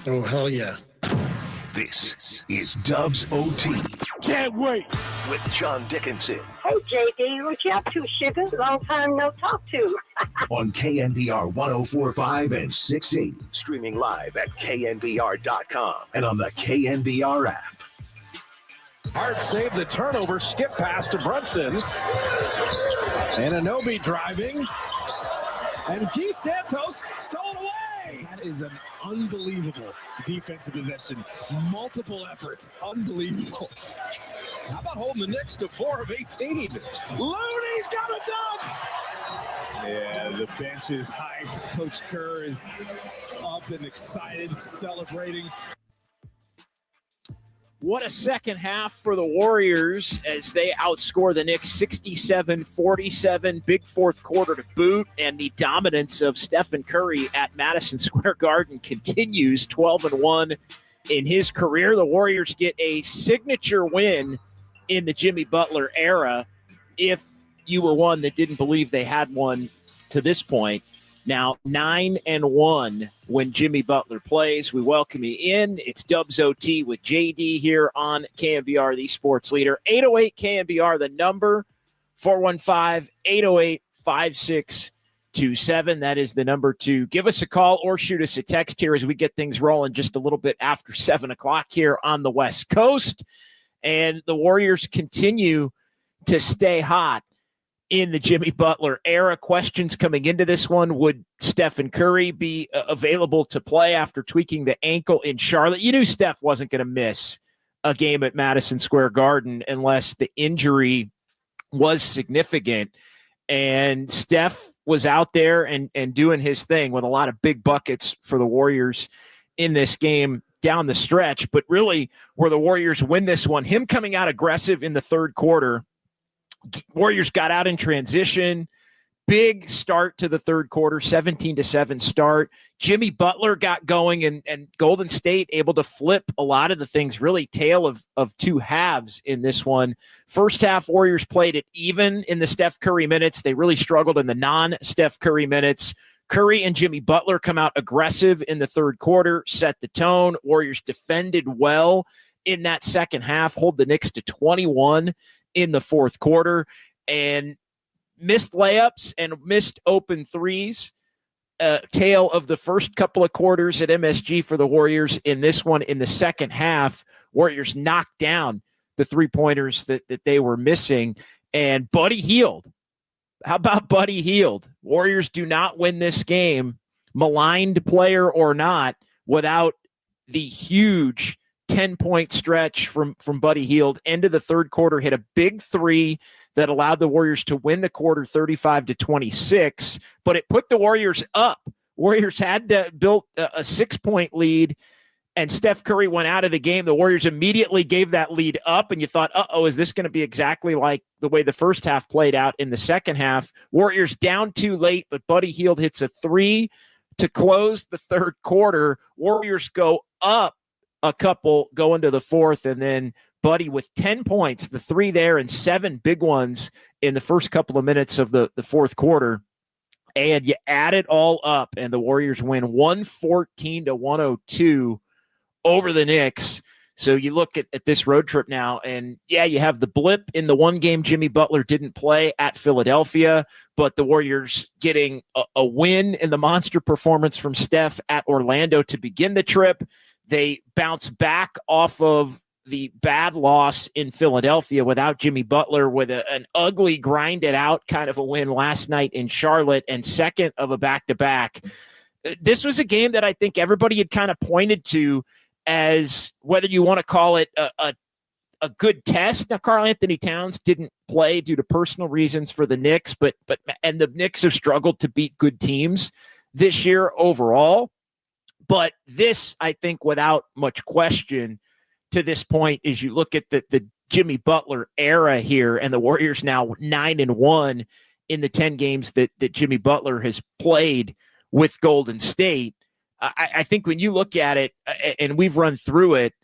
Oh, hell yeah. This is Dubs OT. Can't wait. With John Dickinson. Hey, JD, what you up to, sugar? Long time no talk to. On KNBR 104.5 and 6.8. Streaming live at KNBR.com and on the KNBR app. Hart saved the turnover, skip pass to Brunson. And Anobi driving. And Keith Santos stole away. That is an unbelievable defensive possession. Multiple efforts. Unbelievable. How about holding the Knicks to 4 of 18? Looney's got a dunk! Yeah, the bench is hyped. Coach Kerr is up and excited, celebrating. What a second half for the Warriors as they outscore the Knicks 67-47. Big fourth quarter to boot, and the dominance of Stephen Curry at Madison Square Garden continues. 12-1 in his career. The Warriors get a signature win in the Jimmy Butler era, if you were one that didn't believe they had one to this point. Now 9-1 when Jimmy Butler plays. We welcome you in. It's Dubs OT with JD here on KNBR, the sports leader. 808 KNBR, the number. 415-808-5627. That is the number to give us a call or shoot us a text here as we get things rolling just a little bit after 7 o'clock here on the West Coast. And the Warriors continue to stay hot in the Jimmy Butler era. Questions coming into this one: would Stephen Curry be available to play after tweaking the ankle in Charlotte? You knew Steph wasn't going to miss a game at Madison Square Garden unless the injury was significant. And Steph was out there and doing his thing with a lot of big buckets for the Warriors in this game down the stretch. But really, where the Warriors win this one, him coming out aggressive in the third quarter. Warriors got out in transition. Big start to the third quarter, 17-7 start. Jimmy Butler got going, and Golden State able to flip a lot of the things, really tale of two halves in this one. First half, Warriors played it even in the Steph Curry minutes. They really struggled in the non-Steph Curry minutes. Curry and Jimmy Butler come out aggressive in the third quarter, set the tone. Warriors defended well in that second half, hold the Knicks to 21 in the fourth quarter, and missed layups and missed open threes. Tale of the first couple of quarters at MSG for the Warriors. In this one, in the second half, Warriors knocked down the three-pointers that they were missing. And Buddy Hield. How about Buddy Hield? Warriors do not win this game, maligned player or not, without the huge 10-point stretch from Buddy Hield. End of the third quarter, hit a big three that allowed the Warriors to win the quarter 35-26, but it put the Warriors up. Warriors had to build a 6-point lead, and Steph Curry went out of the game. The Warriors immediately gave that lead up, and you thought, is this going to be exactly like the way the first half played out in the second half? Warriors down too late, but Buddy Hield hits a three to close the third quarter. Warriors go up a couple going to the fourth, and then Buddy with 10 points, the three there, and 7 big ones in the first couple of minutes of the fourth quarter. And you add it all up, and the Warriors win 114-102 over the Knicks. So you look at this road trip now, and yeah, you have the blip in the one game Jimmy Butler didn't play at Philadelphia, but the Warriors getting a win in the monster performance from Steph at Orlando to begin the trip. They bounce back off of the bad loss in Philadelphia without Jimmy Butler with an ugly grinded out kind of a win last night in Charlotte, and second of a back-to-back. This was a game that I think everybody had kind of pointed to as, whether you want to call it a good test. Now, Karl Anthony Towns didn't play due to personal reasons for the Knicks, but the Knicks have struggled to beat good teams this year overall. But this, I think, without much question, to this point, as you look at the Jimmy Butler era here, and the Warriors now 9-1 in the 10 games that Jimmy Butler has played with Golden State. I think when you look at it, and we've run through it,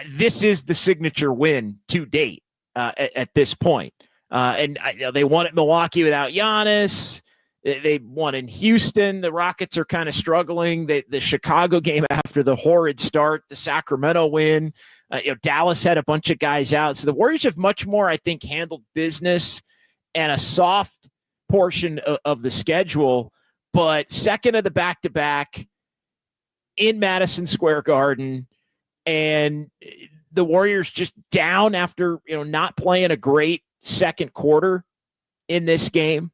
this is the signature win to date at this point. And they won at Milwaukee without Giannis. They won in Houston. The Rockets are kind of struggling. The Chicago game after the horrid start, the Sacramento win. Dallas had a bunch of guys out. So the Warriors have much more, I think, handled business and a soft portion of the schedule. But second of the back-to-back in Madison Square Garden, and the Warriors just down after not playing a great second quarter in this game.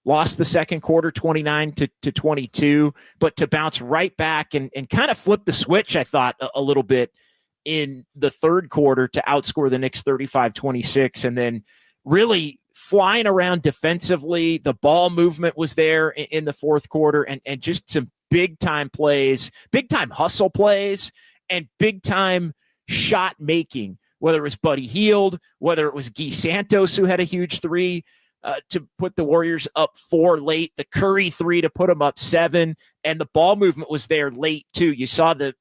Lost the second quarter 29-22, but to bounce right back and kind of flip the switch, I thought, a little bit in the third quarter to outscore the Knicks 35-26, and then really flying around defensively. The ball movement was there in the fourth quarter, and just some big-time plays, big-time hustle plays, and big-time shot making, whether it was Buddy Hield, whether it was Guy Santos, who had a huge three, to put the Warriors up 4 late, the Curry 3 to put them up 7, and the ball movement was there late too. You saw the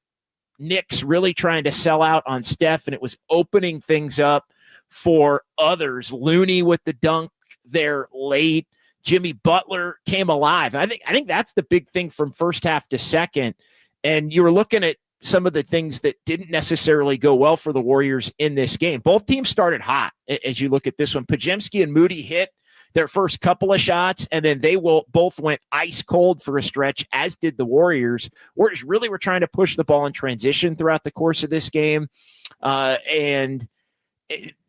Knicks really trying to sell out on Steph, and it was opening things up for others. Looney with the dunk there late. Jimmy Butler came alive. I think that's the big thing from first half to second. And you were looking at some of the things that didn't necessarily go well for the Warriors in this game. Both teams started hot as you look at this one. Podziemski and Moody hit their first couple of shots, and then they both went ice cold for a stretch, as did the Warriors. Warriors really were trying to push the ball in transition throughout the course of this game.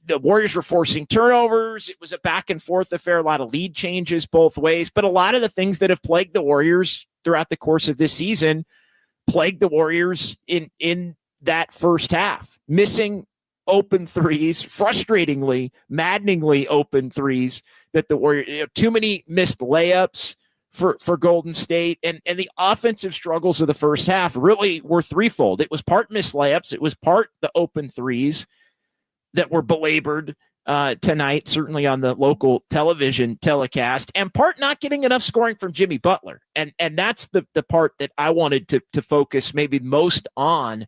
The Warriors were forcing turnovers. It was a back and forth affair, a lot of lead changes both ways. But a lot of the things that have plagued the Warriors throughout the course of this season plagued the Warriors in that first half. Missing open threes, frustratingly, maddeningly open threes that the Warriors, too many missed layups for Golden State, and the offensive struggles of the first half really were threefold. It was part missed layups, it was part the open threes that were belabored tonight, certainly on the local television telecast, and part not getting enough scoring from Jimmy Butler. And that's the part that I wanted to focus maybe most on.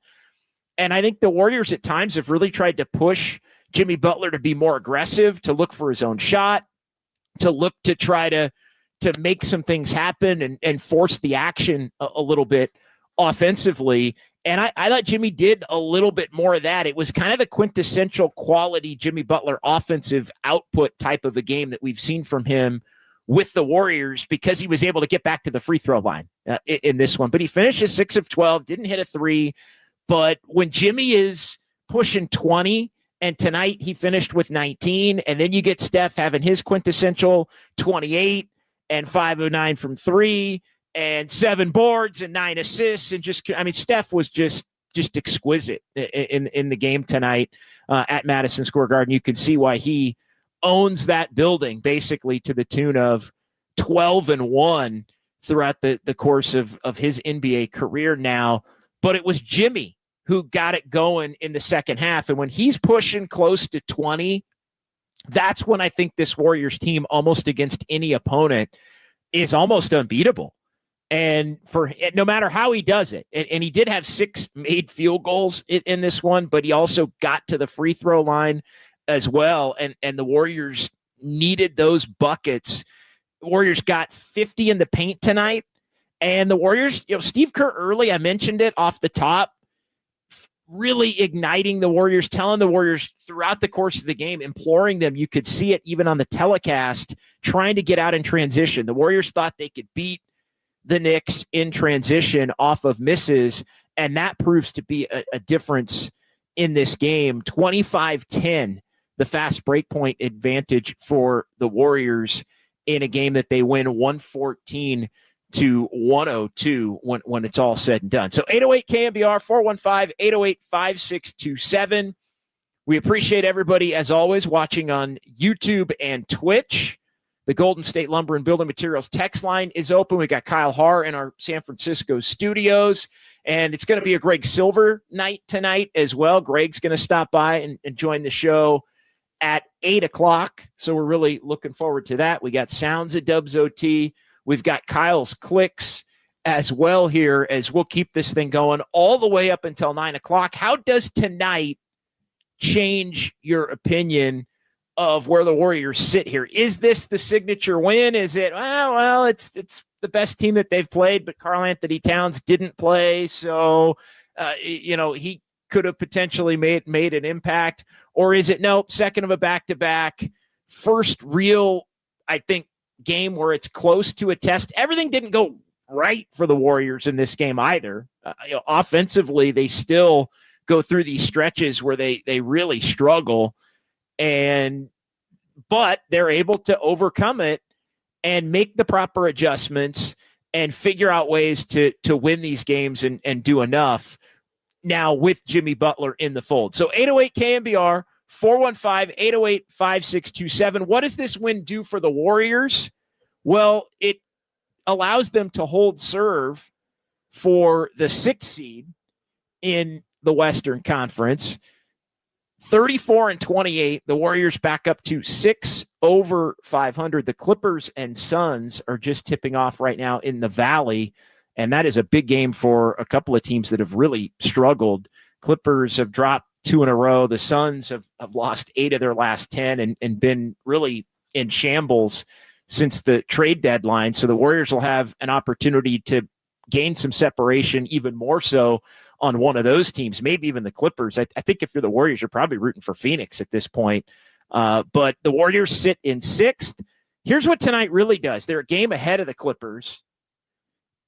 And I think the Warriors at times have really tried to push Jimmy Butler to be more aggressive, to look for his own shot, to look to try to make some things happen and force the action a little bit offensively. And I thought Jimmy did a little bit more of that. It was kind of the quintessential quality Jimmy Butler offensive output type of a game that we've seen from him with the Warriors, because he was able to get back to the free throw line in this one. But he finishes 6 of 12, didn't hit a three. But when Jimmy is pushing 20, and tonight he finished with 19, and then you get Steph having his quintessential 28 and 5 of 9 from 3 and 7 boards and 9 assists, and Steph was just exquisite in the game tonight at Madison Square Garden. You can see why he owns that building basically to the tune of 12-1 throughout the course of his NBA career now. But it was Jimmy who got it going in the second half. And when he's pushing close to 20, that's when I think this Warriors team, almost against any opponent, is almost unbeatable. And for no matter how he does it, and he did have 6 made field goals in this one, but he also got to the free throw line as well. And the Warriors needed those buckets. The Warriors got 50 in the paint tonight. And the Warriors, Steve Kerr early, I mentioned it off the top, really igniting the Warriors, telling the Warriors throughout the course of the game, imploring them. You could see it even on the telecast, trying to get out in transition. The Warriors thought they could beat the Knicks in transition off of misses, and that proves to be a difference in this game. 25-10, the fast break point advantage for the Warriors in a game that they win 114-102 when it's all said and done. So 808 KNBR 415-808-5627. We appreciate everybody, as always, watching on YouTube and Twitch. The Golden State Lumber and Building Materials text line is open. We got Kyle Haar in our San Francisco studios, and it's going to be a Greg Silver night tonight as well. Greg's going to stop by and join the show at 8 o'clock. So we're really looking forward to that. We got Sounds of Dubs OT. We've got Kyle's Clicks as well here, as we'll keep this thing going all the way up until 9 o'clock. How does tonight change your opinion of where the Warriors sit here. Is this the signature win? Is it, well, it's the best team that they've played, but Karl Anthony Towns didn't play, so he could have potentially made an impact? Or is it, nope, second of a back-to-back, first real, I think, game where it's close to a test? Everything didn't go right for the Warriors in this game either. Offensively, they still go through these stretches where they really struggle, but they're able to overcome it and make the proper adjustments and figure out ways to win these games and do enough now with Jimmy Butler in the fold. So 808 KNBR, 415-808-5627. What does this win do for the Warriors? Well, it allows them to hold serve for the 6th seed in the Western Conference. 34-28, the Warriors back up to 6 over 500. The Clippers and Suns are just tipping off right now in the Valley, and that is a big game for a couple of teams that have really struggled. Clippers have dropped 2 in a row. The Suns have lost 8 of their last 10 and been really in shambles since the trade deadline. So the Warriors will have an opportunity to gain some separation, even more so on one of those teams, maybe even the Clippers. I think if you're the Warriors, you're probably rooting for Phoenix at this point. But the Warriors sit in 6th. Here's what tonight really does. They're a game ahead of the Clippers.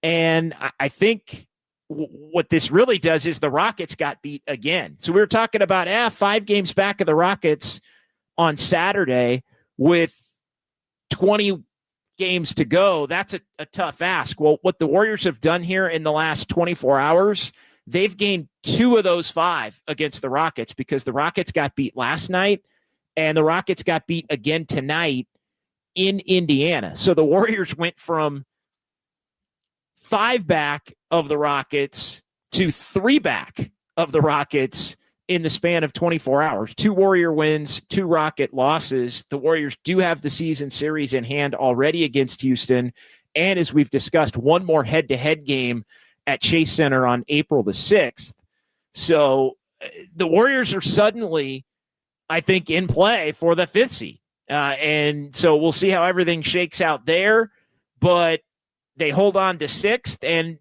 And I think what this really does is the Rockets got beat again. So we were talking about 5 games back of the Rockets on Saturday with 20 games to go. That's a tough ask. Well, what the Warriors have done here in the last 24 hours, they've gained 2 of those 5 against the Rockets, because the Rockets got beat last night and the Rockets got beat again tonight in Indiana. So the Warriors went from 5 back of the Rockets to 3 back of the Rockets in the span of 24 hours. 2 Warrior wins, 2 Rocket losses. The Warriors do have the season series in hand already against Houston. And as we've discussed, one more head-to-head game at Chase Center on April the 6th. So the Warriors are suddenly, I think, in play for the 5th seed. And so we'll see how everything shakes out there. But they hold on to 6th. And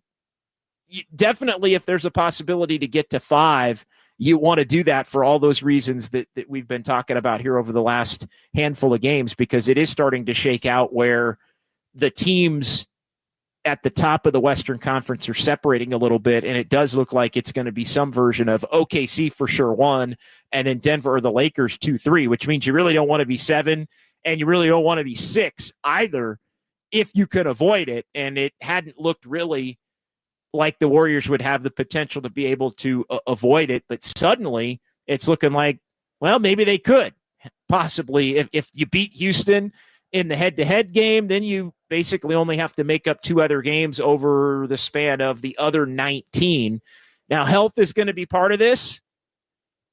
definitely, if there's a possibility to get to 5, you want to do that for all those reasons that we've been talking about here over the last handful of games, because it is starting to shake out where the teams at the top of the Western Conference are separating a little bit, and it does look like it's going to be some version of OKC for sure 1, and then Denver or the Lakers 2-3, which means you really don't want to be 7, and you really don't want to be 6 either if you can avoid it. And it hadn't looked really like the Warriors would have the potential to be able to avoid it, but suddenly it's looking like, well, maybe they could possibly. If you beat Houston in the head-to-head game, then you basically only have to make up 2 other games over the span of the other 19. Now, health is going to be part of this,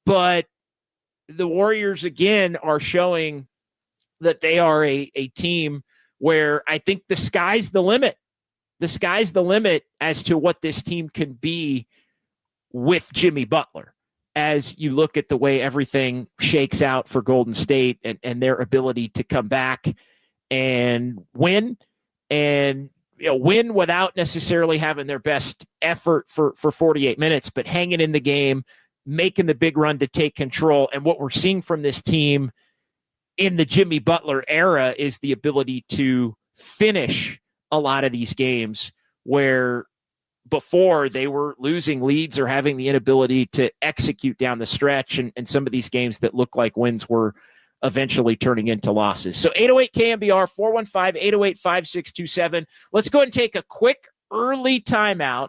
but the Warriors, again, are showing that they are a team where I think the sky's the limit. The sky's the limit as to what this team can be with Jimmy Butler, as you look at the way everything shakes out for Golden State and their ability to come back and win, and win without necessarily having their best effort for 48 minutes, but hanging in the game, making the big run to take control. And what we're seeing from this team in the Jimmy Butler era is the ability to finish a lot of these games where before they were losing leads or having the inability to execute down the stretch, and some of these games that look like wins were eventually turning into losses. So 808 KNBR, 415-808-5627. Let's go ahead and take a quick early timeout,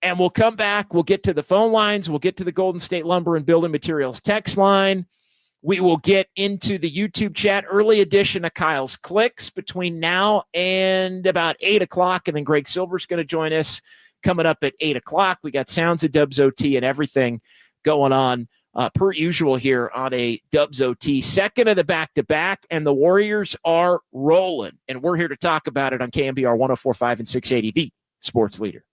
and we'll come back. We'll get to the phone lines. We'll get to the Golden State Lumber and Building Materials text line. We will get into the YouTube chat, early edition of Kyle's Clicks between now and about 8 o'clock. And then Greg Silver's going to join us coming up at 8 o'clock. We got Sounds of Dubs OT and everything going on per usual here on a Dubs OT. Second of the back-to-back, and the Warriors are rolling. And we're here to talk about it on KNBR 104.5 and 680, the sports leader.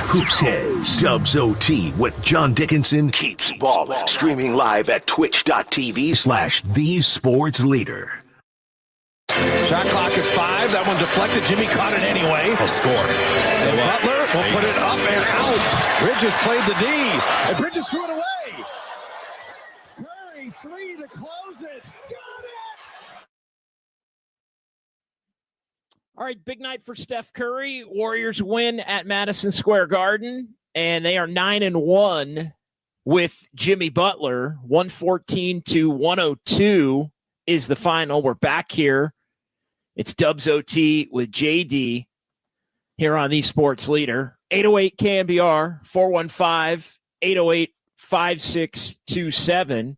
Hoops Heads, Dubs OT with John Dickinson keeps ballin'. Streaming live at twitch.tv/thesportsleader. Shot clock at 5. That one deflected. Jimmy caught it anyway. He'll score. And Butler will put it up and out. Bridges played the D. And Bridges threw it away. Curry, 3 to close it. Got it! All right, big night for Steph Curry. Warriors win at Madison Square Garden, and they are 9-1 with Jimmy Butler. 114-102 is the final. We're back here. It's Dubs OT with JD here on the Sports Leader. 808 KNBR, 415-808-5627.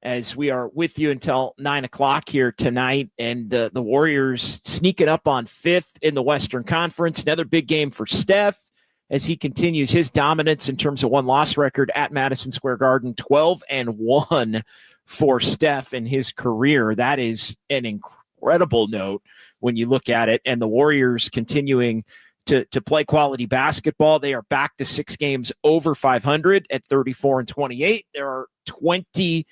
As we are with you until 9 o'clock here tonight. And the Warriors sneaking up on 5th in the Western Conference. Another big game for Steph as he continues his dominance in terms of win-loss record at Madison Square Garden. 12-1 for Steph in his career. That is an incredible note when you look at it. And the Warriors continuing to play quality basketball. They are back to 6 games over 500 at 34-28. There are 20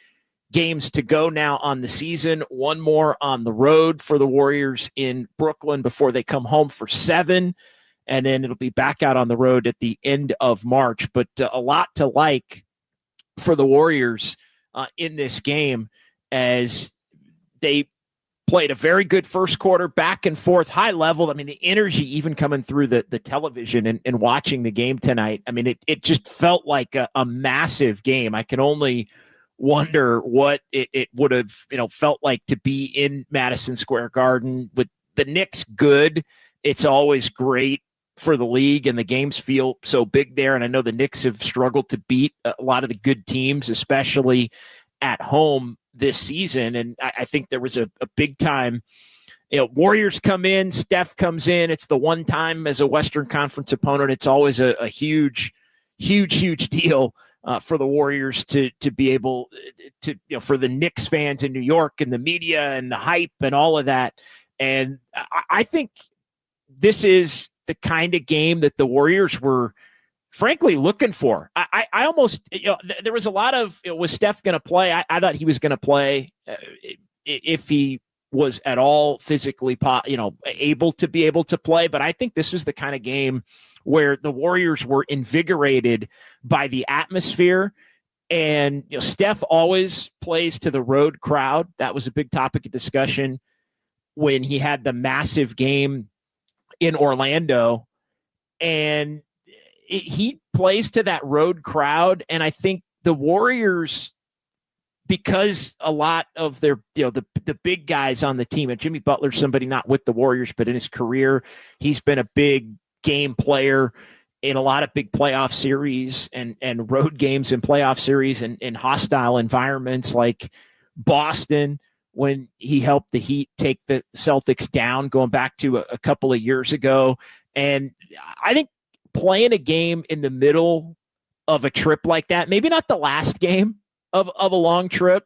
games to go now on the season. One more on the road for the Warriors in Brooklyn before they come home for 7. And then it'll be back out on the road at the end of March. But a lot to like for the Warriors in this game as they played a very good first quarter, back and forth, high level. I mean, the energy even coming through the television and watching the game tonight. I mean, it just felt like a massive game. I can only wonder what it would have felt like to be in Madison Square Garden with the Knicks good. It's always great for the league, and the games feel so big there. And I know the Knicks have struggled to beat a lot of the good teams, especially at home this season. And I think there was a big time, Warriors come in, Steph comes in. It's the one time as a Western Conference opponent. It's always a huge deal for the Warriors to be able to, for the Knicks fans in New York and the media and the hype and all of that. And I think this is the kind of game that the Warriors were frankly looking for. I almost, there was a lot of, was Steph going to play? I thought he was going to play if he was at all physically, able to play. But I think this was the kind of game where the Warriors were invigorated by the atmosphere. And Steph always plays to the road crowd. That was a big topic of discussion when he had the massive game in Orlando. And he plays to that road crowd. And I think the Warriors, because a lot of their, the big guys on the team, and Jimmy Butler's somebody not with the Warriors, but in his career, he's been a big game player in a lot of big playoff series and road games and playoff series and in hostile environments like Boston, when he helped the Heat take the Celtics down going back to a couple of years ago. And I think playing a game in the middle of a trip like that, maybe not the last game of a long trip,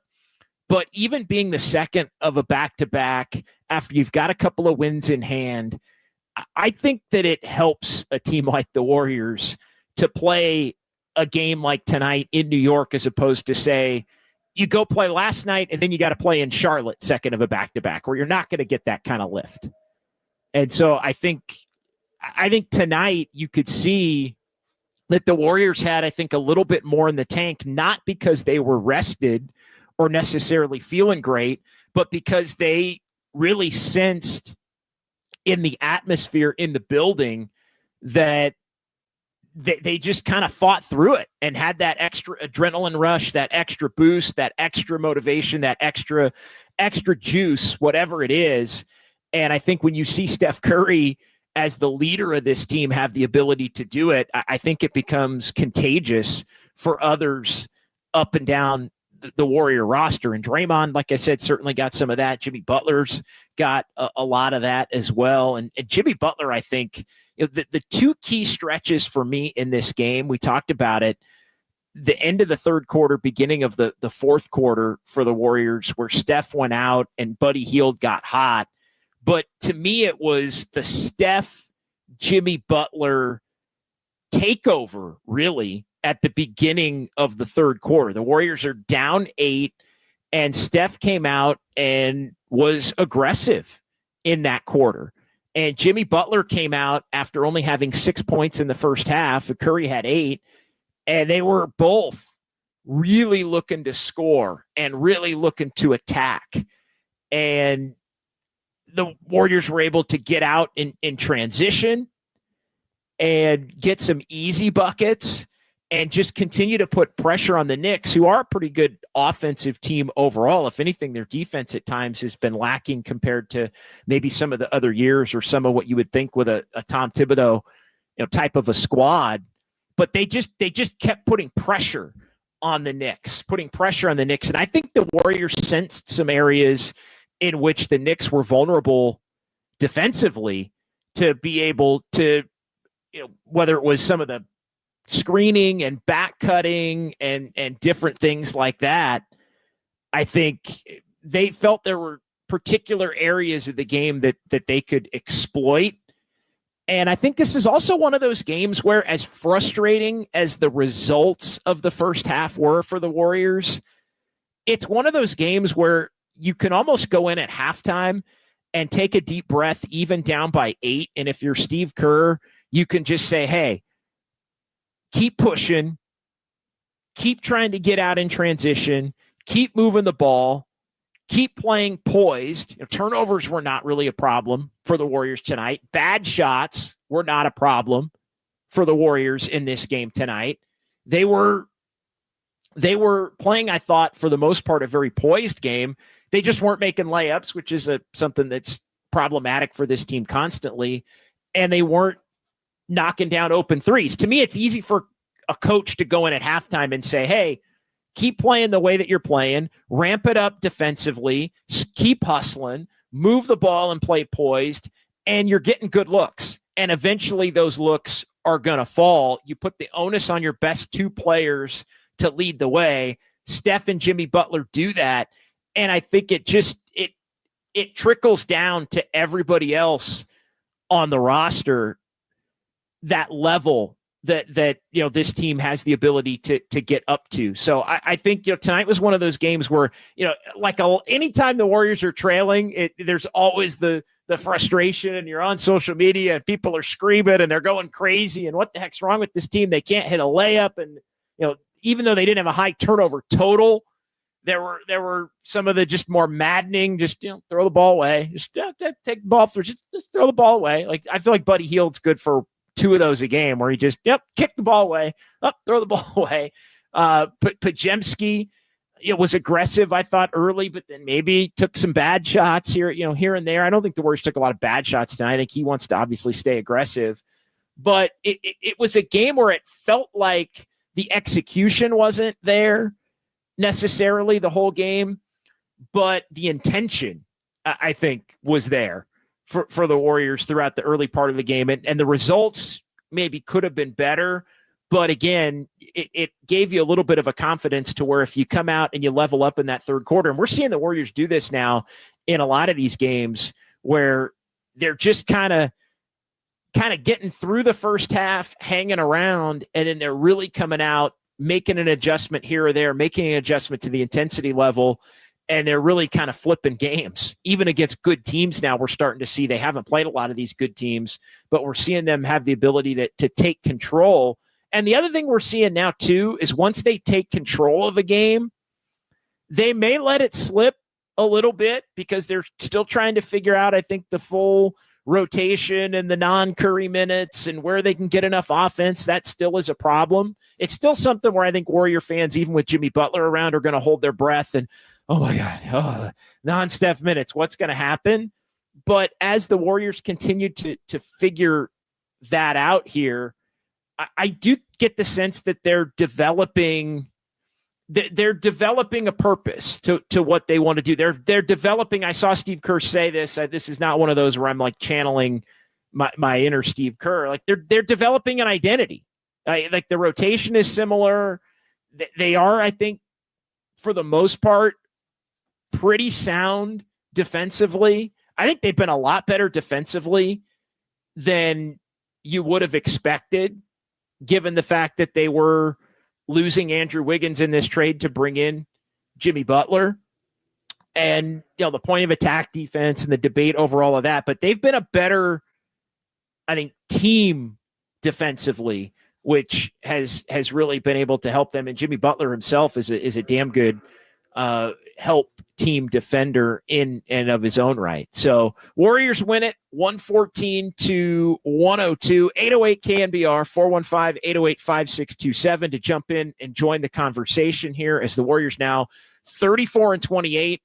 but even being the second of a back-to-back after you've got a couple of wins in hand, I think that it helps a team like the Warriors to play a game like tonight in New York, as opposed to, say, you go play last night and then you got to play in Charlotte second of a back-to-back, where you're not going to get that kind of lift. And so I think tonight you could see that the Warriors had, I think, a little bit more in the tank, not because they were rested or necessarily feeling great, but because they really sensed in the atmosphere in the building that they just kind of fought through it and had that extra adrenaline rush, that extra boost, that extra motivation, that extra juice, whatever it is. And I think when you see Steph Curry as the leader of this team have the ability to do it, I think it becomes contagious for others up and down the Warrior roster. And Draymond, like I said, certainly got some of that. Jimmy Butler's got a lot of that as well. And Jimmy Butler, I think, the two key stretches for me in this game, we talked about it, the end of the third quarter, beginning of the fourth quarter for the Warriors, where Steph went out and Buddy Hield got hot. But to me, it was the Steph, Jimmy Butler takeover, really, at the beginning of the third quarter. The Warriors are down 8, and Steph came out and was aggressive in that quarter. And Jimmy Butler came out after only having 6 points in the first half. Curry had 8, and they were both really looking to score and really looking to attack. And the Warriors were able to get out in transition and get some easy buckets and just continue to put pressure on the Knicks, who are a pretty good offensive team overall. If anything, their defense at times has been lacking compared to maybe some of the other years or some of what you would think with a Tom Thibodeau, type of a squad. But they just kept putting pressure on the Knicks. And I think the Warriors sensed some areas in which the Knicks were vulnerable defensively to be able to, whether it was some of the screening and back cutting and different things like that. I think they felt there were particular areas of the game that they could exploit. And I think this is also one of those games where, as frustrating as the results of the first half were for the Warriors, it's one of those games where you can almost go in at halftime and take a deep breath, even down by 8. And if you're Steve Kerr, you can just say, hey, keep pushing, keep trying to get out in transition, keep moving the ball, keep playing poised. Turnovers were not really a problem for the Warriors tonight. Bad shots were not a problem for the Warriors in this game tonight. They were playing, I thought, for the most part, a very poised game. They just weren't making layups, which is something that's problematic for this team constantly. And they weren't knocking down open threes. To me, it's easy for a coach to go in at halftime and say, hey, keep playing the way that you're playing, ramp it up defensively, keep hustling, move the ball and play poised, and you're getting good looks. And eventually those looks are going to fall. You put the onus on your best 2 players to lead the way. Steph and Jimmy Butler do that. And I think it trickles down to everybody else on the roster, that level that this team has the ability to get up to. So I think tonight was one of those games where anytime the Warriors are trailing, there's always the frustration, and you're on social media and people are screaming and they're going crazy and what the heck's wrong with this team? They can't hit a layup, and even though they didn't have a high turnover total, there were some of the just more maddening, just throw the ball away, just take the ball through, just throw the ball away. Like, I feel like Buddy Hield's good for 2 of those a game where he just kick the ball away, throw the ball away. Podziemski, was aggressive, I thought, early, but then maybe took some bad shots here and there. I don't think the Warriors took a lot of bad shots tonight. I think he wants to obviously stay aggressive, but it was a game where it felt like the execution wasn't there necessarily the whole game, but the intention, I think, was there for the Warriors throughout the early part of the game. And the results maybe could have been better. But again, it gave you a little bit of a confidence to where if you come out and you level up in that third quarter, and we're seeing the Warriors do this now in a lot of these games where they're just kind of getting through the first half, hanging around, and then they're really coming out, making an adjustment here or there, making an adjustment to the intensity level, and they're really kind of flipping games. Even against good teams now, we're starting to see they haven't played a lot of these good teams, but we're seeing them have the ability to take control. And the other thing we're seeing now, too, is once they take control of a game, they may let it slip a little bit because they're still trying to figure out, I think, the full rotation and the non-Curry minutes and where they can get enough offense. That still is a problem. It's still something where I think Warrior fans, even with Jimmy Butler around, are going to hold their breath and, oh my God, non-Steph minutes, what's going to happen? But as the Warriors continue to figure that out here, I do get the sense that they're developing a purpose to what they want to do. They're developing. I saw Steve Kerr say this. This is not one of those where I'm like channeling my inner Steve Kerr. Like they're developing an identity. Like the rotation is similar. They are, I think, for the most part, pretty sound defensively. I think they've been a lot better defensively than you would have expected given the fact that they were losing Andrew Wiggins in this trade to bring in Jimmy Butler. And, the point of attack defense and the debate over all of that. But they've been a better, I think, team defensively, which has really been able to help them. And Jimmy Butler himself is a damn good help team defender in and of his own right. So Warriors win it 114-102, 808 KNBR, 415-808-5627 to jump in and join the conversation here as the Warriors now 34-28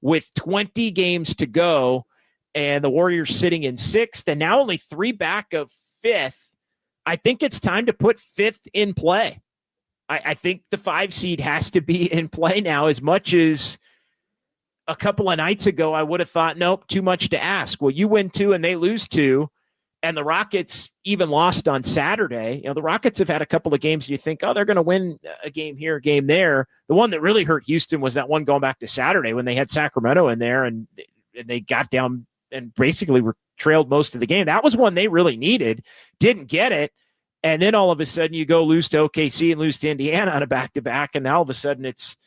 with 20 games to go, and the Warriors sitting in 6th and now only 3 back of 5th. I think it's time to put 5th in play. I think the 5 seed has to be in play now. As much as a couple of nights ago, I would have thought, nope, too much to ask. Well, you win 2 and they lose 2, and the Rockets even lost on Saturday. The Rockets have had a couple of games you think, they're going to win a game here, a game there. The one that really hurt Houston was that one going back to Saturday when they had Sacramento in there and they got down and basically were trailed most of the game. That was one they really needed, didn't get it. And then all of a sudden you go lose to OKC and lose to Indiana on a back-to-back, and now all of a sudden it's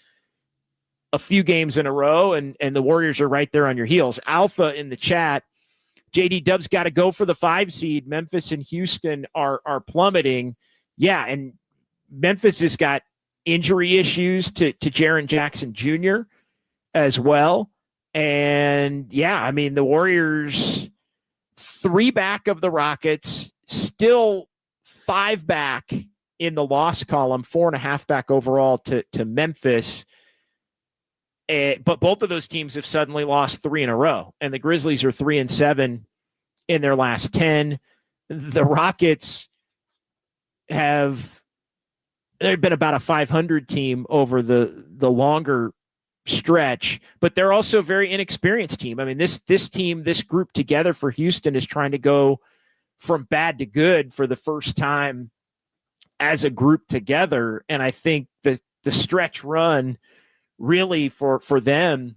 a few games in a row, and the Warriors are right there on your heels. Alpha in the chat, JD Dub's got to go for the 5 seed. Memphis and Houston are plummeting. Yeah, and Memphis has got injury issues to Jaren Jackson Jr. as well. And, yeah, the Warriors 3 back of the Rockets, still 5 back in the loss column, 4.5 back overall to Memphis. But both of those teams have suddenly lost 3 in a row, and the Grizzlies are 3-7 in their last 10. The Rockets they've been about a 500 team over the longer stretch, but they're also a very inexperienced team. This team, this group together for Houston is trying to go from bad to good for the first time as a group together. And I think the stretch run really for them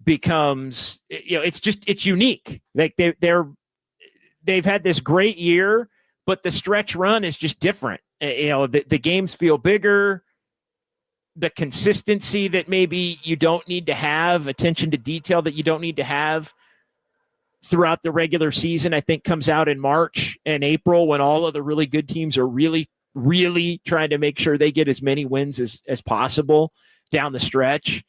becomes, it's unique. Like they've had this great year, but the stretch run is just different. The games feel bigger, the consistency that maybe you don't need to have, attention to detail that you don't need to have throughout the regular season, I think comes out in March and April when all of the really good teams are really, really trying to make sure they get as many wins as possible down the stretch.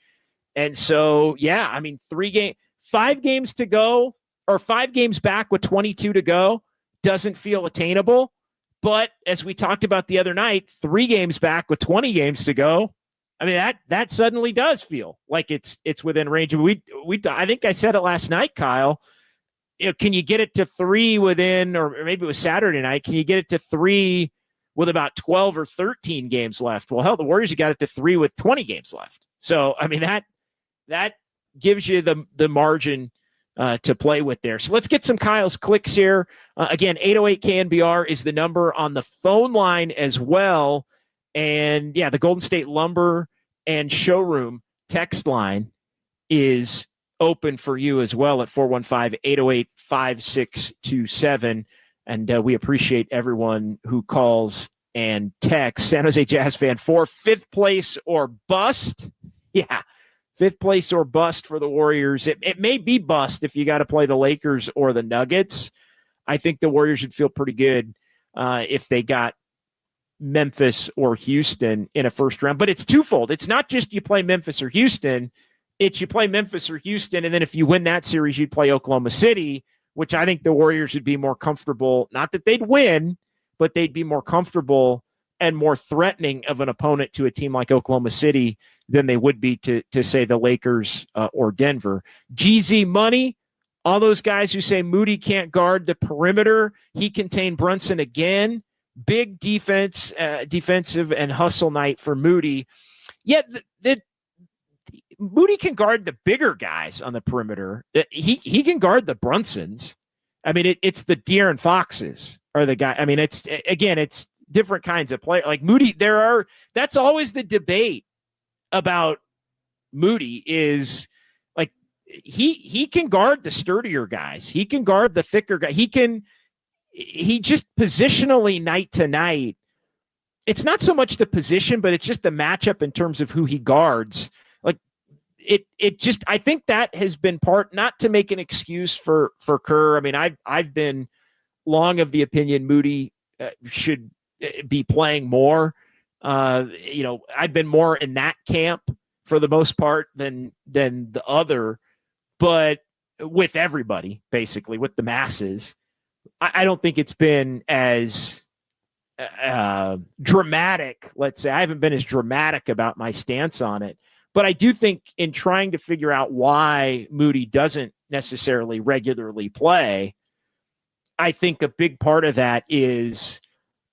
And so, 5 games to go, or 5 games back with 22 to go doesn't feel attainable. But as we talked about the other night, 3 games back with 20 games to go, that suddenly does feel like it's within range. I think I said it last night, Kyle. Can you get it to 3 within, or maybe it was Saturday night, can you get it to 3 with about 12 or 13 games left? Well, hell, the Warriors, you got it to 3 with 20 games left. So, that gives you the margin to play with there. So let's get some Kyle's clicks here. Again, 808 KNBR is the number on the phone line as well. And, the Golden State Lumber and Showroom text line is open for you as well at 415-808-5627. And we appreciate everyone who calls and texts. San Jose Jazz fan 4, 5th place or bust. Yeah, 5th place or bust for the Warriors. It may be bust if you got to play the Lakers or the Nuggets. I think the Warriors would feel pretty good if they got Memphis or Houston in a first round. But it's twofold. It's not just you play Memphis or Houston. It's you play Memphis or Houston, and then if you win that series, you'd play Oklahoma City, which I think the Warriors would be more comfortable. Not that they'd win, but they'd be more comfortable and more threatening of an opponent to a team like Oklahoma City than they would be to say, the Lakers or Denver. GZ Money, all those guys who say Moody can't guard the perimeter, he contained Brunson again. Big defensive and hustle night for Moody. Yet Moody can guard the bigger guys on the perimeter. He can guard the Brunsons. It's the De'Aaron Foxes are the guy. It's different kinds of play. Like Moody, that's always the debate about Moody is like he can guard the sturdier guys. He can guard the thicker guy. He just positionally night to night it's not so much the position, but it's just the matchup in terms of who he guards. Like it just, I think that has been part, not to make an excuse for Kerr. I mean, I've been long of the opinion Moody should be playing more. I've been more in that camp for the most part than the other, but with everybody, basically with the masses, I don't think it's been as dramatic. Let's say I haven't been as dramatic about my stance on it, but I do think in trying to figure out why Moody doesn't necessarily regularly play, I think a big part of that is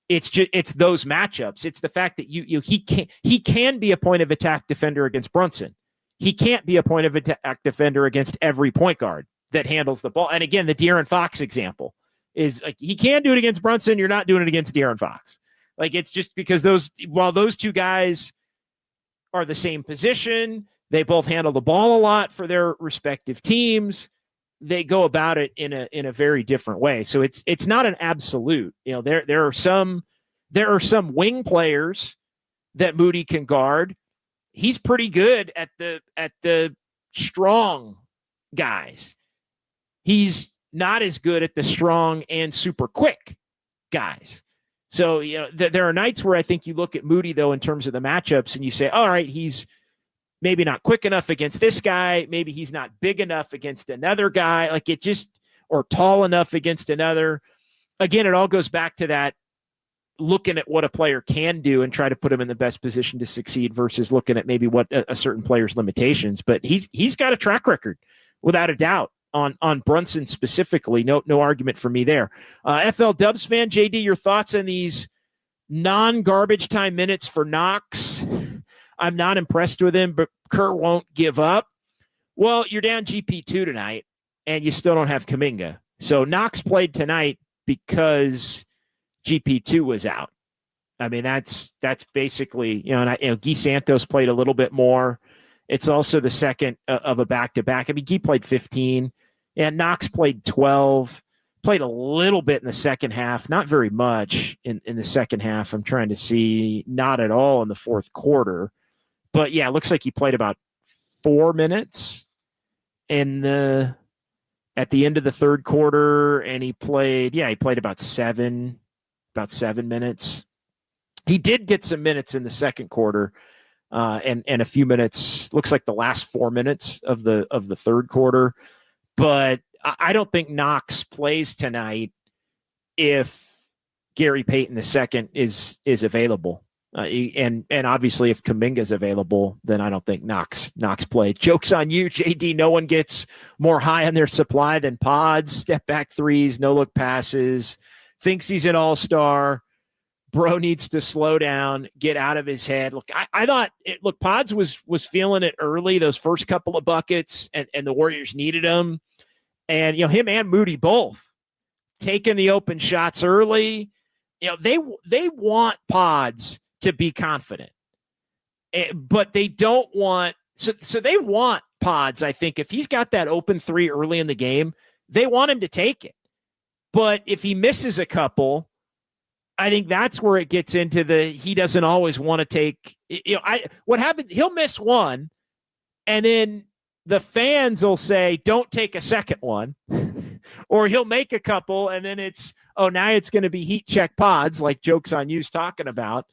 it's those matchups. It's the fact that he can be a point of attack defender against Brunson. He can't be a point of attack defender against every point guard that handles the ball. And again, the De'Aaron Fox example is like, he can do it against Brunson. You're not doing it against De'Aaron Fox. Like, it's just because while those two guys are the same position, they both handle the ball a lot for their respective teams. They go about it in a very different way. So it's not an absolute. There are some wing players that Moody can guard. He's pretty good at the strong guys. He's not as good at the strong and super quick guys. So, there are nights where I think you look at Moody, though, in terms of the matchups, and you say, all right, he's maybe not quick enough against this guy. Maybe he's not big enough against another guy. Like, it just, or tall enough against another. Again, it all goes back to that, looking at what a player can do and try to put him in the best position to succeed versus looking at maybe what a certain player's limitations. But he's got a track record, without a doubt, on Brunson specifically. No argument for me there. FL Dubs fan, JD, your thoughts on these non-garbage time minutes for Knox? I'm not impressed with him, but Kerr won't give up. Well, you're down GP2 tonight, and you still don't have Kuminga. So Knox played tonight because GP2 was out. I mean, that's basically, Guy Santos played a little bit more. It's also the second of a back-to-back. I mean, Guy played 15, and Knox played 12, played a little bit in the second half, not very much in the second half. I'm trying to see, not at all in the fourth quarter. But, yeah, it looks like he played about 4 minutes at the end of the third quarter, and he played about seven minutes. He did get some minutes in the second quarter, and a few minutes, looks like the last 4 minutes of the third quarter. But I don't think Knox plays tonight if Gary Payton II is available. And obviously if Kuminga's available, then I don't think Knox played. Joke's on you, JD. No one gets more high on their supply than Pods. Step back threes, no look passes. Thinks he's an all-star. Bro needs to slow down, get out of his head. Look, I thought Pods was feeling it early, those first couple of buckets, and the Warriors needed him. And him and Moody both taking the open shots early. They want Pods to be confident, but they don't want so they want Pods. I think if he's got that open three early in the game, they want him to take it. But if he misses a couple, I think that's where it gets into he doesn't always want to take. What happens? He'll miss one, and then the fans will say, "Don't take a second one," or he'll make a couple, and then now it's going to be heat check Pods, like Jokes on You's talking about.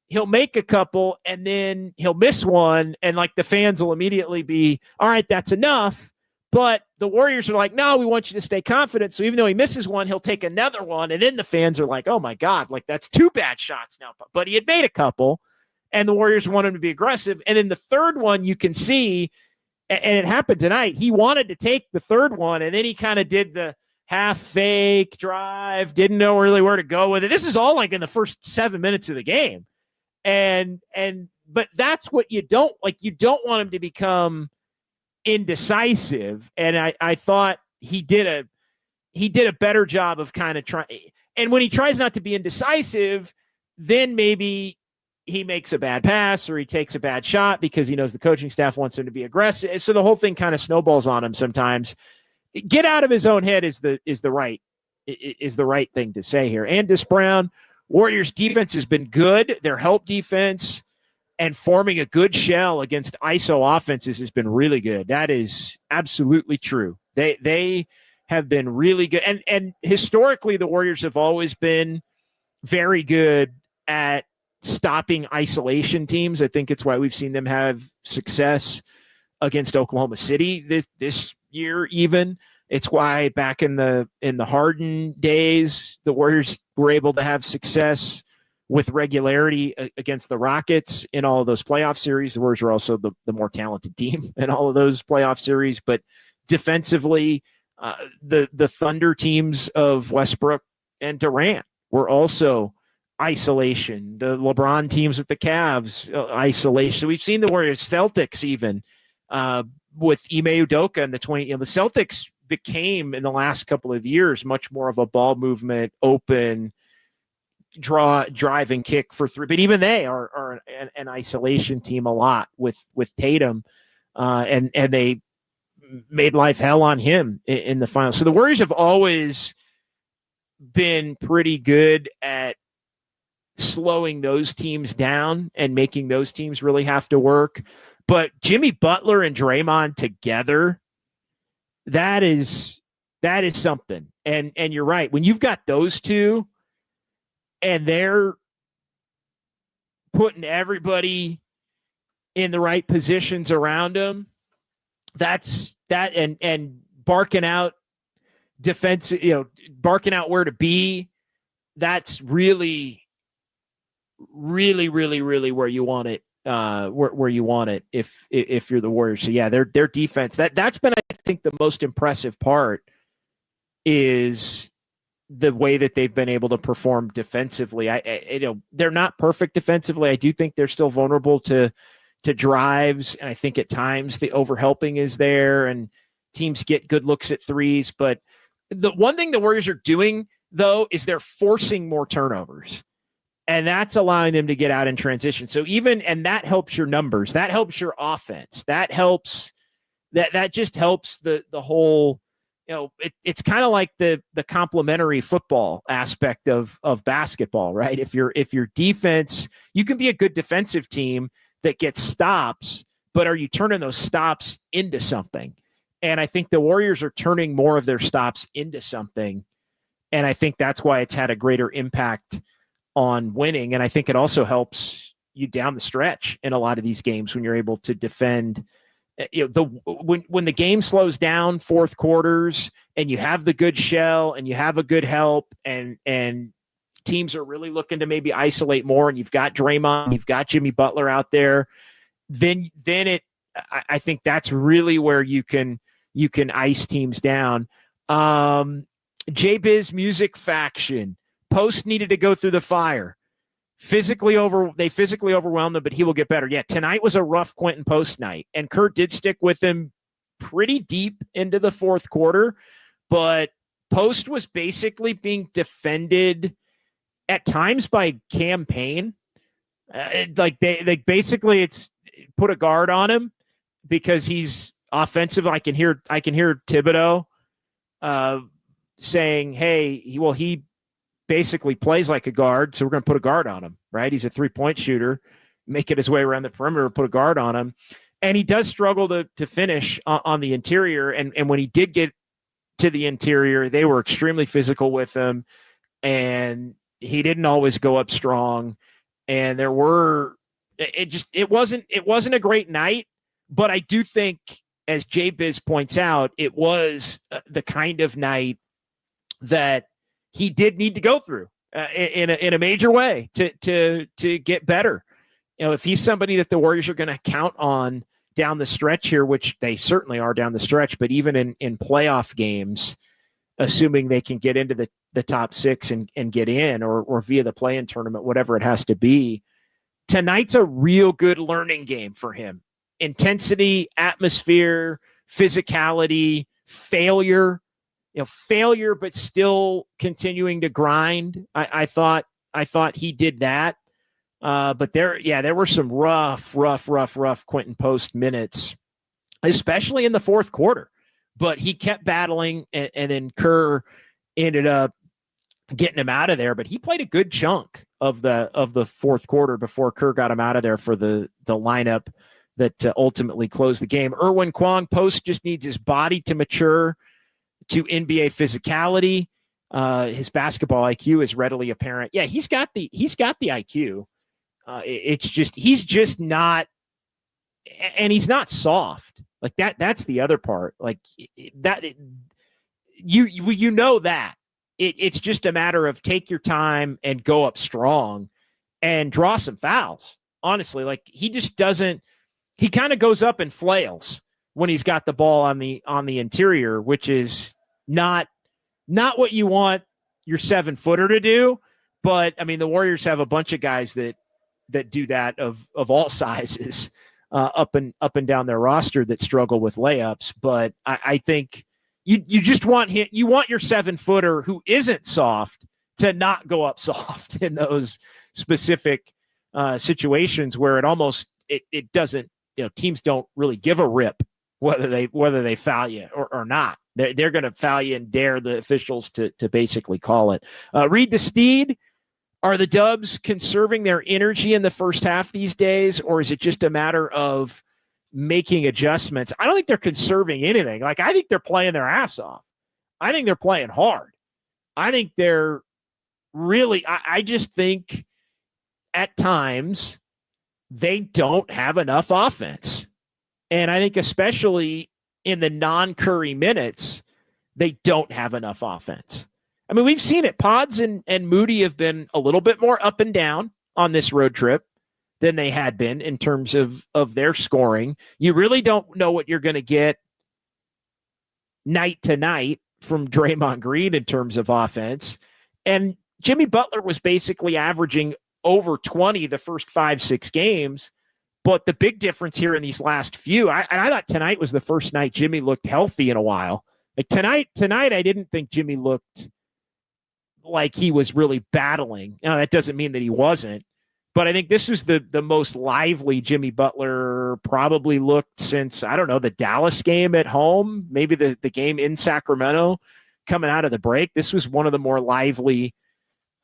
He'll make a couple, and then he'll miss one, and like the fans will immediately be, all right, that's enough. But the Warriors are like, no, we want you to stay confident. So even though he misses one, he'll take another one. And then the fans are like, oh my God, like that's 2 bad shots now. But he had made a couple, and the Warriors want him to be aggressive. And then the third one, you can see, and it happened tonight, he wanted to take the third one, and then he kind of did the half fake drive, didn't know really where to go with it. This is all like in the first 7 minutes of the game. But that's what you don't like. You don't want him to become indecisive. And I thought he did a better job of kind of trying. And when he tries not to be indecisive, then maybe he makes a bad pass or he takes a bad shot because he knows the coaching staff wants him to be aggressive. So the whole thing kind of snowballs on him sometimes. Get out of his own head is the right thing to say here. Andis Brown, Warriors defense has been good. Their help defense and forming a good shell against ISO offenses has been really good. That is absolutely true. They have been really good. And historically, the Warriors have always been very good at stopping isolation teams. I think it's why we've seen them have success against Oklahoma City this year even. It's why back in the Harden days, the Warriors were able to have success with regularity against the Rockets in all of those playoff series. The Warriors were also the more talented team in all of those playoff series. But defensively, the Thunder teams of Westbrook and Durant were also isolation. The LeBron teams with the Cavs, isolation. So we've seen the Warriors, Celtics even, with Ime Udoka and the Celtics became in the last couple of years much more of a ball movement, open, drive and kick for three. But even they are an isolation team a lot with Tatum, and they made life hell on him in the finals. So the Warriors have always been pretty good at slowing those teams down and making those teams really have to work. But Jimmy Butler and Draymond together, that is something. And you're right. When you've got those two and they're putting everybody in the right positions around them, and barking out defense, barking out where to be, that's really, really, really, really where you want it. Where you want it if you're the Warriors. So yeah, their defense, that's been, I think, the most impressive part is the way that they've been able to perform defensively. They're not perfect defensively. I do think they're still vulnerable to drives, and I think at times the overhelping is there and teams get good looks at threes. But the one thing the Warriors are doing though is they're forcing more turnovers. And that's allowing them to get out in transition. So and that helps your numbers. That helps your offense. That helps. That just helps the whole. It's kind of like the complementary football aspect of basketball, right? If your defense, you can be a good defensive team that gets stops, but are you turning those stops into something? And I think the Warriors are turning more of their stops into something, and I think that's why it's had a greater impact on winning. And I think it also helps you down the stretch in a lot of these games when you're able to defend. When the game slows down, fourth quarters, and you have the good shell and you have a good help, and teams are really looking to maybe isolate more, and you've got Draymond, you've got Jimmy Butler out there, then I think that's really where you can ice teams down. J-Biz Music Faction. Post needed to go through the fire. They physically overwhelmed him, but he will get better. Yeah, tonight was a rough Quentin Post night, and Kurt did stick with him pretty deep into the fourth quarter, but Post was basically being defended at times by Cam Payne. They basically it's put a guard on him because he's offensive. I can hear Thibodeau saying, "Hey, he basically plays like a guard, so we're going to put a guard on him," right? He's a three-point shooter, making his way around the perimeter, put a guard on him. And he does struggle to finish on the interior. And when he did get to the interior, they were extremely physical with him, and he didn't always go up strong. And it wasn't a great night, but I do think, as J-Biz points out, it was the kind of night that he did need to go through in a major way to get better. If he's somebody that the Warriors are going to count on down the stretch here, which they certainly are down the stretch, but even in playoff games, assuming they can get into the top six and get in or via the play-in tournament, whatever it has to be, tonight's a real good learning game for him. Intensity, atmosphere, physicality, failure, but still continuing to grind. I thought he did that. But there were some rough Quentin Post minutes, especially in the fourth quarter. But he kept battling, and then Kerr ended up getting him out of there, but he played a good chunk of the fourth quarter before Kerr got him out of there for the lineup that ultimately closed the game. Irwin Kwong Post just needs his body to mature to NBA physicality. His basketball IQ is readily apparent. Yeah, he's got the IQ. It's just he's just not, and he's not soft like that. That's the other part. Like that, you know that it's just a matter of take your time and go up strong and draw some fouls. Honestly, like he just doesn't. He kind of goes up and flails when he's got the ball on the interior, which is not what you want your 7-footer to do. But I mean, the Warriors have a bunch of guys that do that of all sizes up and down their roster that struggle with layups. But I think you just want him. You want your 7-footer who isn't soft to not go up soft in those specific situations where it doesn't. Teams don't really give a rip whether they foul you or not. They're going to foul you and dare the officials to basically call it. Read the Steed. Are the Dubs conserving their energy in the first half these days, or is it just a matter of making adjustments? I don't think they're conserving anything. Like, I think they're playing their ass off. I think they're playing hard. I think they're really – I just think at times they don't have enough offense. And I think especially in the non-Curry minutes, they don't have enough offense. I mean, we've seen it. Pods and Moody have been a little bit more up and down on this road trip than they had been in terms of their scoring. You really don't know what you're going to get night to night from Draymond Green in terms of offense. And Jimmy Butler was basically averaging over 20 the first 5-6 games. But the big difference here in these last few, I thought tonight was the first night Jimmy looked healthy in a while. Like tonight, I didn't think Jimmy looked like he was really battling. Now, that doesn't mean that he wasn't, but I think this was the most lively Jimmy Butler probably looked since, I don't know, the Dallas game at home, maybe the game in Sacramento coming out of the break. This was one of the more lively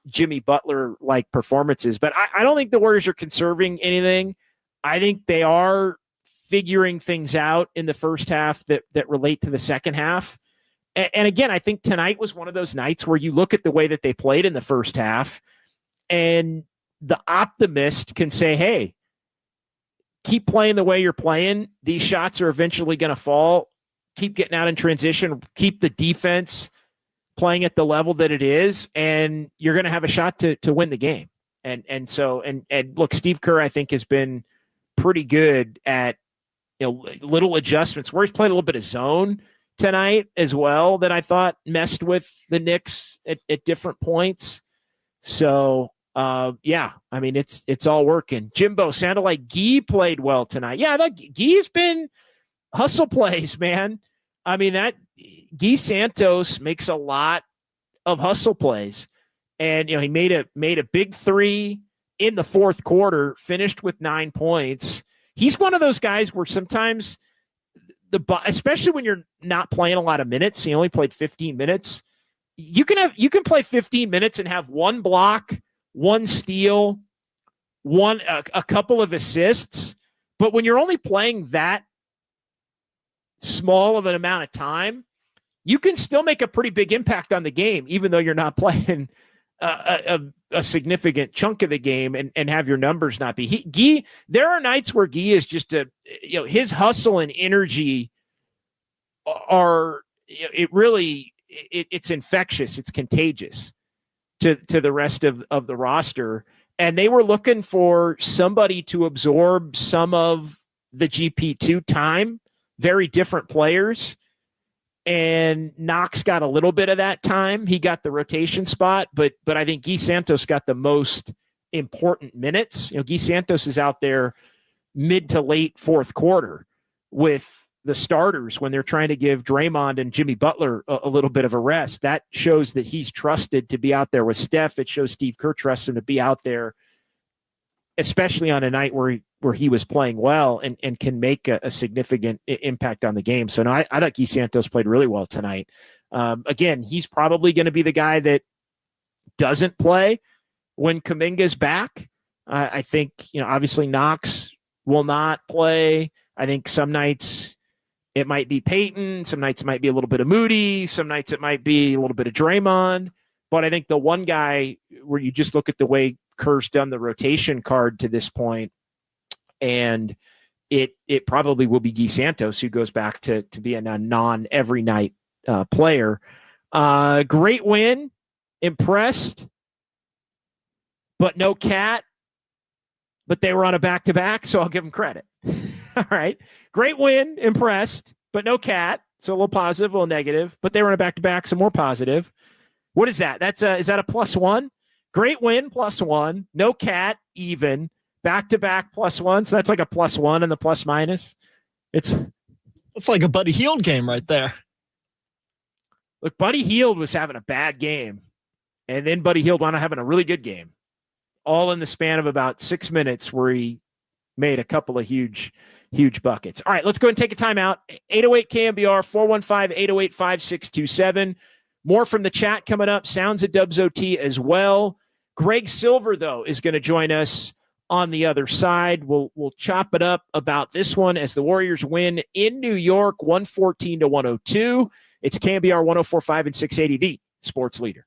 Jimmy Butler-like performances. But I don't think the Warriors are conserving anything. I think they are figuring things out in the first half that relate to the second half. And again, I think tonight was one of those nights where you look at the way that they played in the first half, and the optimist can say, hey, keep playing the way you're playing. These shots are eventually going to fall. Keep getting out in transition. Keep the defense playing at the level that it is, and you're going to have a shot to win the game. And so look, Steve Kerr, I think, has been pretty good at little adjustments where he's played a little bit of zone tonight as well that I thought messed with the Knicks at different points. So yeah, I mean it's all working. Jimbo sounded like Guy played well tonight. Yeah, Guy's been hustle plays, man. I mean that Guy Santos makes a lot of hustle plays, and he made a big three in the fourth quarter, finished with 9 points. He's one of those guys where sometimes especially when you're not playing a lot of minutes, he only played 15 minutes. You can play 15 minutes and have one block, one steal, a couple of assists. But when you're only playing that small of an amount of time, you can still make a pretty big impact on the game, even though you're not playing a significant chunk of the game and have your numbers not be. Guy, there are nights where Guy is just his hustle and energy are it's infectious, it's contagious to the rest of the roster. And they were looking for somebody to absorb some of the GP2 time, very different players. And Knox got a little bit of that time. He got the rotation spot, but I think Guy Santos got the most important minutes. Guy Santos is out there mid to late fourth quarter with the starters when they're trying to give Draymond and Jimmy Butler a little bit of a rest. That shows that he's trusted to be out there with Steph. It shows Steve Kerr trusts him to be out there, especially on a night where he was playing well and can make a significant impact on the game. So no, I thought Guy Santos played really well tonight. Again, he's probably going to be the guy that doesn't play when Kuminga's back. I think, obviously Knox will not play. I think some nights it might be Peyton. Some nights it might be a little bit of Moody. Some nights it might be a little bit of Draymond. But I think the one guy where you just look at the way Kerr's done the rotation card to this point, and it probably will be Guy Santos, who goes back to being a non-every night player. Great win. Impressed. But no Cat. But they were on a back-to-back, so I'll give them credit. All right. Great win. Impressed. But no Cat. So a little positive, a little negative. But they were on a back-to-back, so more positive. What is that? Is that a +1? Great win, +1. No Cat, even. Back-to-back +1. So that's like a +1 and the plus-minus. It's like a Buddy Hield game right there. Look, Buddy Hield was having a bad game. And then Buddy Hield wound up having a really good game. All in the span of about 6 minutes where he made a couple of huge buckets. All right, let's go and take a timeout. 808 KNBR, 415-808-5627. More from the chat coming up. Sounds of Dubs OT as well. Greg Silver, though, is going to join us on the other side. We'll chop it up about this one as the Warriors win in New York, 114-102. It's KNBR 104.5 and 680, the sports leader.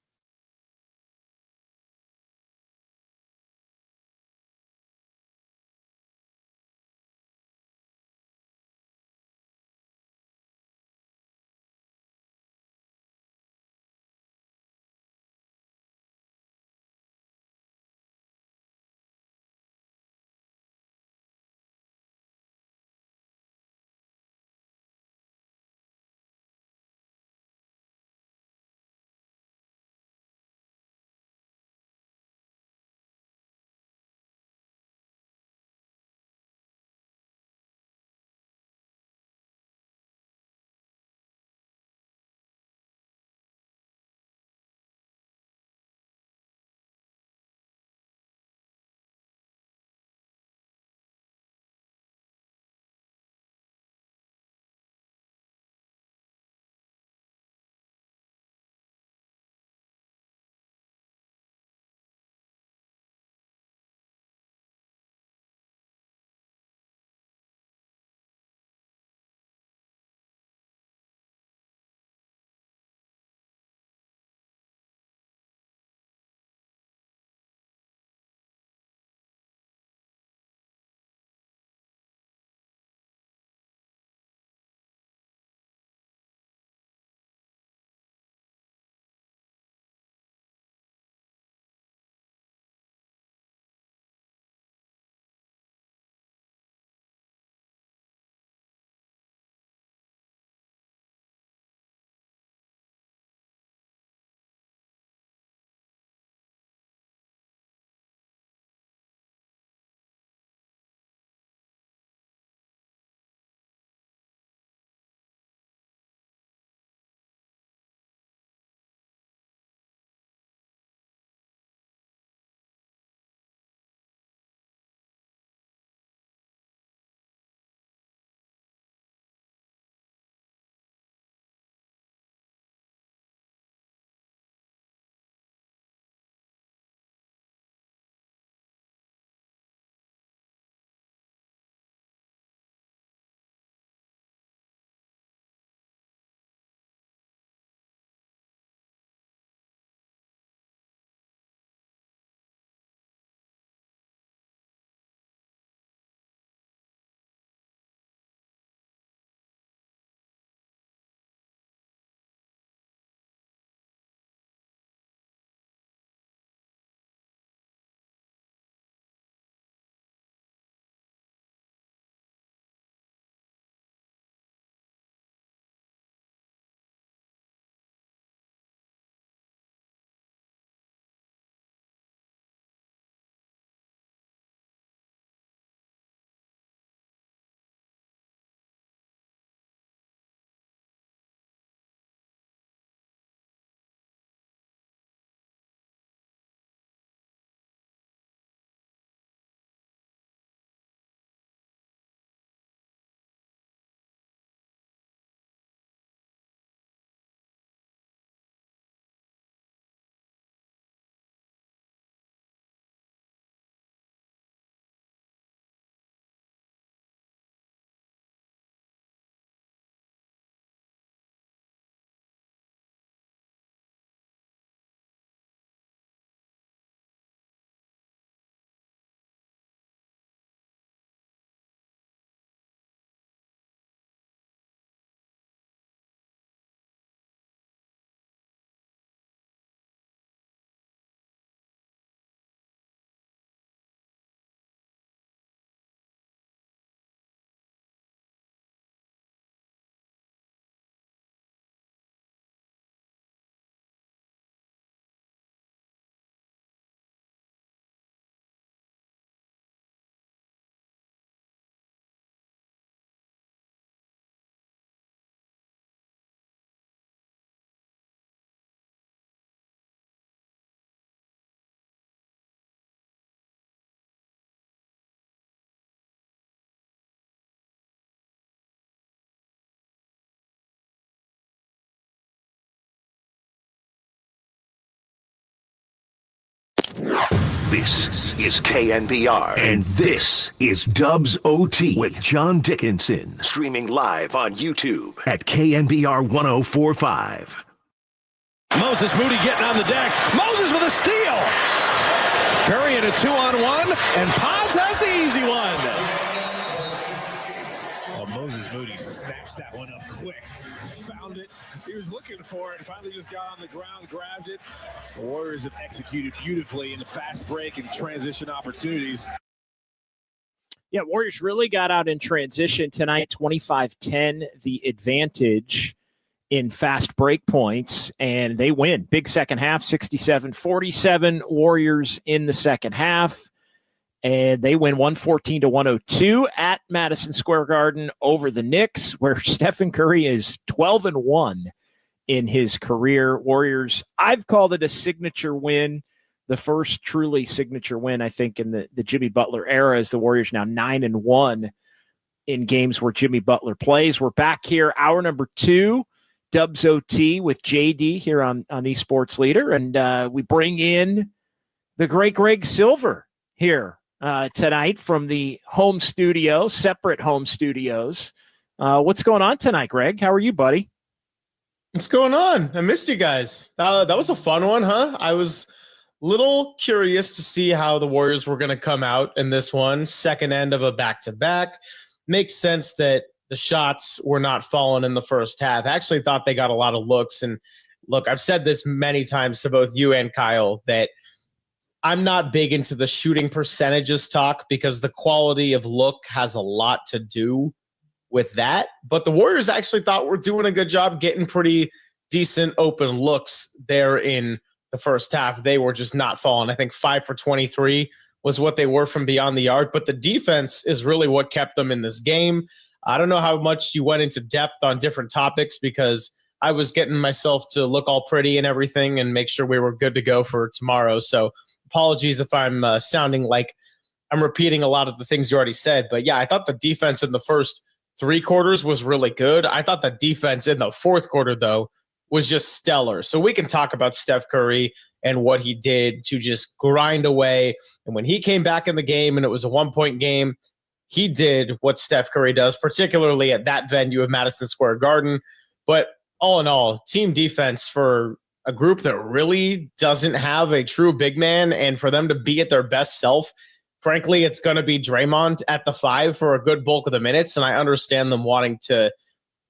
This is KNBR, and this is Dubs OT with John Dickinson, streaming live on YouTube at KNBR 1045. Moses Moody getting on the deck. Moses with a steal. Curry in a 2-on-1, and Pods has the easy one. Well, Moses Moody snatched that one up quick. Found it. He was looking for it. Finally just got on the ground, grabbed it. The Warriors have executed beautifully in the fast break and transition opportunities. Yeah, Warriors really got out in transition tonight, 25-10, the advantage in fast break points, and they win. Big second half, 67-47, Warriors in the second half, and they win 114-102 at Madison Square Garden over the Knicks, where Stephen Curry is 12-1 in his career. Warriors, I've called it a signature win, the first truly signature win, I think, in the Jimmy Butler era, as the Warriors now 9-1 in games where Jimmy Butler plays. We're back here, hour number 2, Dubs OT with JD here on Esports Leader, and we bring in the great Greg Silver here tonight from the home studio, separate home studios. What's going on tonight, Greg? How are you, buddy? What's going on? I missed you guys. That was a fun one, huh? I was a little curious to see how the Warriors were going to come out in this one. Second end of a back-to-back. Makes sense that the shots were not falling in the first half. I actually thought they got a lot of looks. And look, I've said this many times to both you and Kyle that I'm not big into the shooting percentages talk because the quality of look has a lot to do with that. But the Warriors actually thought we're doing a good job getting pretty decent open looks there in the first half. They were just not falling. I think 5 for 23 was what they were from beyond the arc. But the defense is really what kept them in this game. I don't know how much you went into depth on different topics because I was getting myself to look all pretty and everything and make sure we were good to go for tomorrow. So apologies if I'm sounding like I'm repeating a lot of the things you already said. But yeah, I thought the defense in the first 3 quarters was really good. I thought the defense in the fourth quarter, though, was just stellar. So we can talk about Steph Curry and what he did to just grind away. And when he came back in the game and it was a 1-point game, he did what Steph Curry does, particularly at that venue of Madison Square Garden. But all in all, team defense for a group that really doesn't have a true big man, and for them to be at their best self, frankly, it's going to be Draymond at the 5 for a good bulk of the minutes, and I understand them wanting to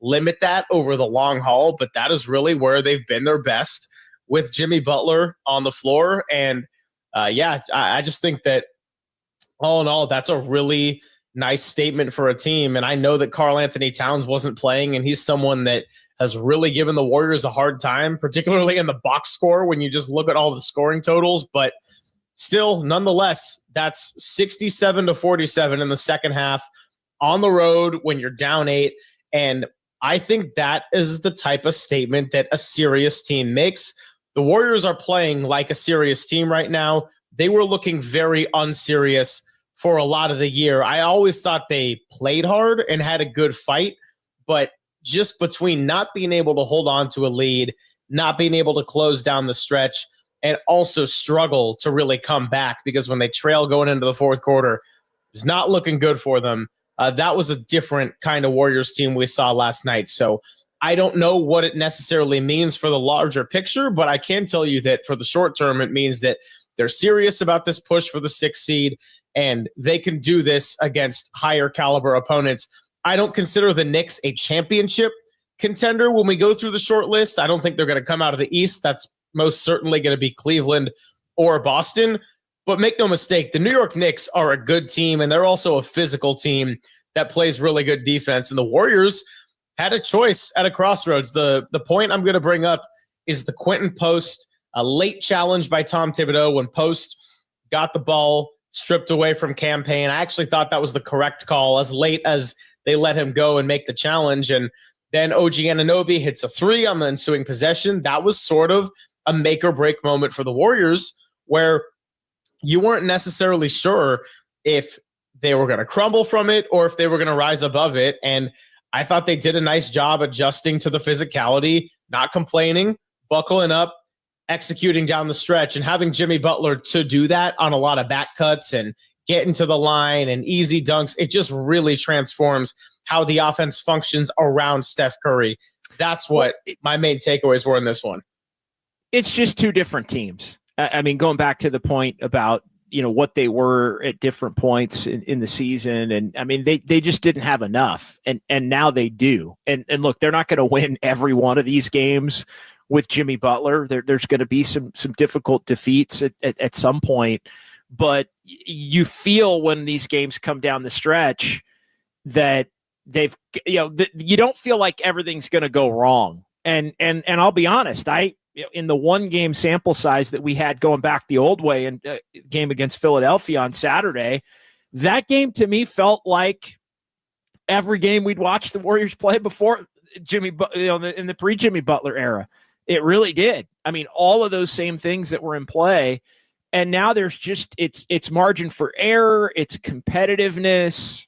limit that over the long haul, but that is really where they've been their best with Jimmy Butler on the floor. And I just think that all in all, that's a really nice statement for a team. And I know that Karl Anthony Towns wasn't playing, and he's someone that has really given the Warriors a hard time, particularly in the box score when you just look at all the scoring totals. But still, nonetheless, that's 67-47 in the second half on the road when you're down 8. And I think that is the type of statement that a serious team makes. The Warriors are playing like a serious team right now. They were looking very unserious for a lot of the year. I always thought they played hard and had a good fight, but just between not being able to hold on to a lead, not being able to close down the stretch, and also struggle to really come back because when they trail going into the fourth quarter, it's not looking good for them. That was a different kind of Warriors team we saw last night. So I don't know what it necessarily means for the larger picture, but I can tell you that for the short term, it means that they're serious about this push for the 6th seed, and they can do this against higher caliber opponents. I don't consider the Knicks a championship contender when we go through the short list. I don't think they're going to come out of the East. That's most certainly going to be Cleveland or Boston. But make no mistake, the New York Knicks are a good team, and they're also a physical team that plays really good defense. And the Warriors had a choice at a crossroads. The point I'm going to bring up is the Quentin Post, a late challenge by Tom Thibodeau when Post got the ball stripped away from Campaign. I actually thought that was the correct call as late as they let him go and make the challenge. And then OG Anunoby hits a 3 on the ensuing possession. That was sort of a make or break moment for the Warriors where you weren't necessarily sure if they were going to crumble from it or if they were going to rise above it. And I thought they did a nice job adjusting to the physicality, not complaining, buckling up, executing down the stretch, and having Jimmy Butler to do that on a lot of back cuts and get into the line and easy dunks, it just really transforms how the offense functions around Steph Curry. That's what my main takeaways were in this one. It's just two different teams. I mean, going back to the point about, what they were at different points in the season. And I mean, they just didn't have enough, and now they do. And look, they're not going to win every one of these games with Jimmy Butler. There's going to be some difficult defeats at some point, but you feel when these games come down the stretch that they've, you don't feel like everything's going to go wrong. And I'll be honest, in the one game sample size that we had going back the old way and game against Philadelphia on Saturday, that game to me felt like every game we'd watched the Warriors play before Jimmy, in the pre-Jimmy Butler era. It really did. I mean, all of those same things that were in play, and now there's just it's margin for error, it's competitiveness,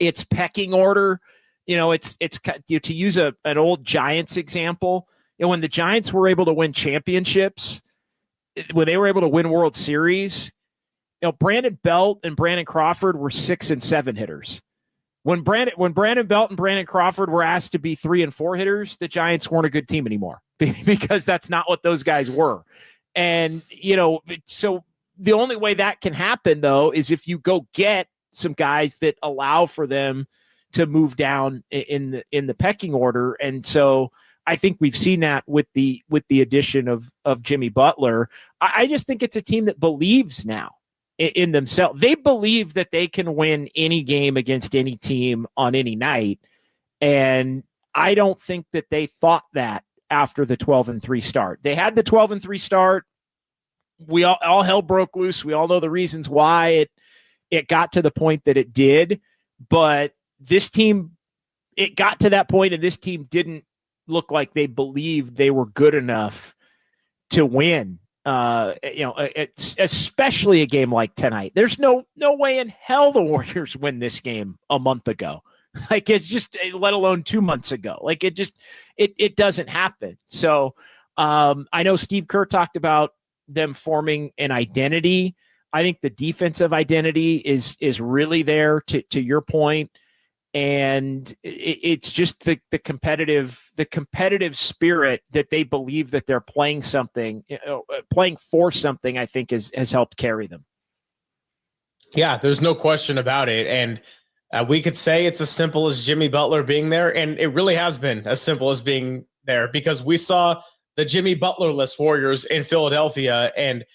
it's pecking order. It's to use an old Giants example. When the Giants were able to win championships, when they were able to win World Series, Brandon Belt and Brandon Crawford were 6 and 7 hitters. When Brandon Belt and Brandon Crawford were asked to be 3 and 4 hitters, the Giants weren't a good team anymore because that's not what those guys were. And, so the only way that can happen, though, is if you go get some guys that allow for them to move down in the pecking order. And so I think we've seen that with the addition of Jimmy Butler. I just think it's a team that believes now in themselves. They believe that they can win any game against any team on any night. And I don't think that they thought that after the 12-3 start. They had the 12-3 start. We all hell broke loose. We all know the reasons why it got to the point that it did. But this team, it got to that point, and this team didn't look like they believed they were good enough to win. Especially a game like tonight. There's no way in hell the Warriors win this game a month ago. Like, it's just, let alone 2 months ago. Like, it doesn't happen. So I know Steve Kerr talked about them forming an identity. I think the defensive identity is really there, to your point. And it's just the competitive spirit that they believe that they're playing something, playing for something, I think has helped carry them. Yeah, there's no question about it. And we could say it's as simple as Jimmy Butler being there. And it really has been as simple as being there, because we saw the Jimmy Butler-less Warriors in Philadelphia. And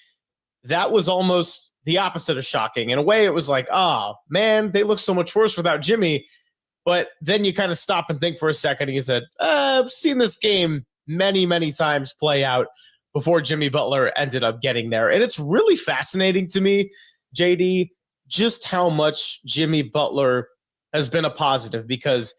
that was almost the opposite of shocking. In a way, it was like, man, they look so much worse without Jimmy. But then you kind of stop and think for a second, and you said, I've seen this game many, many times play out before Jimmy Butler ended up getting there. And it's really fascinating to me, JD, just how much Jimmy Butler has been a positive, because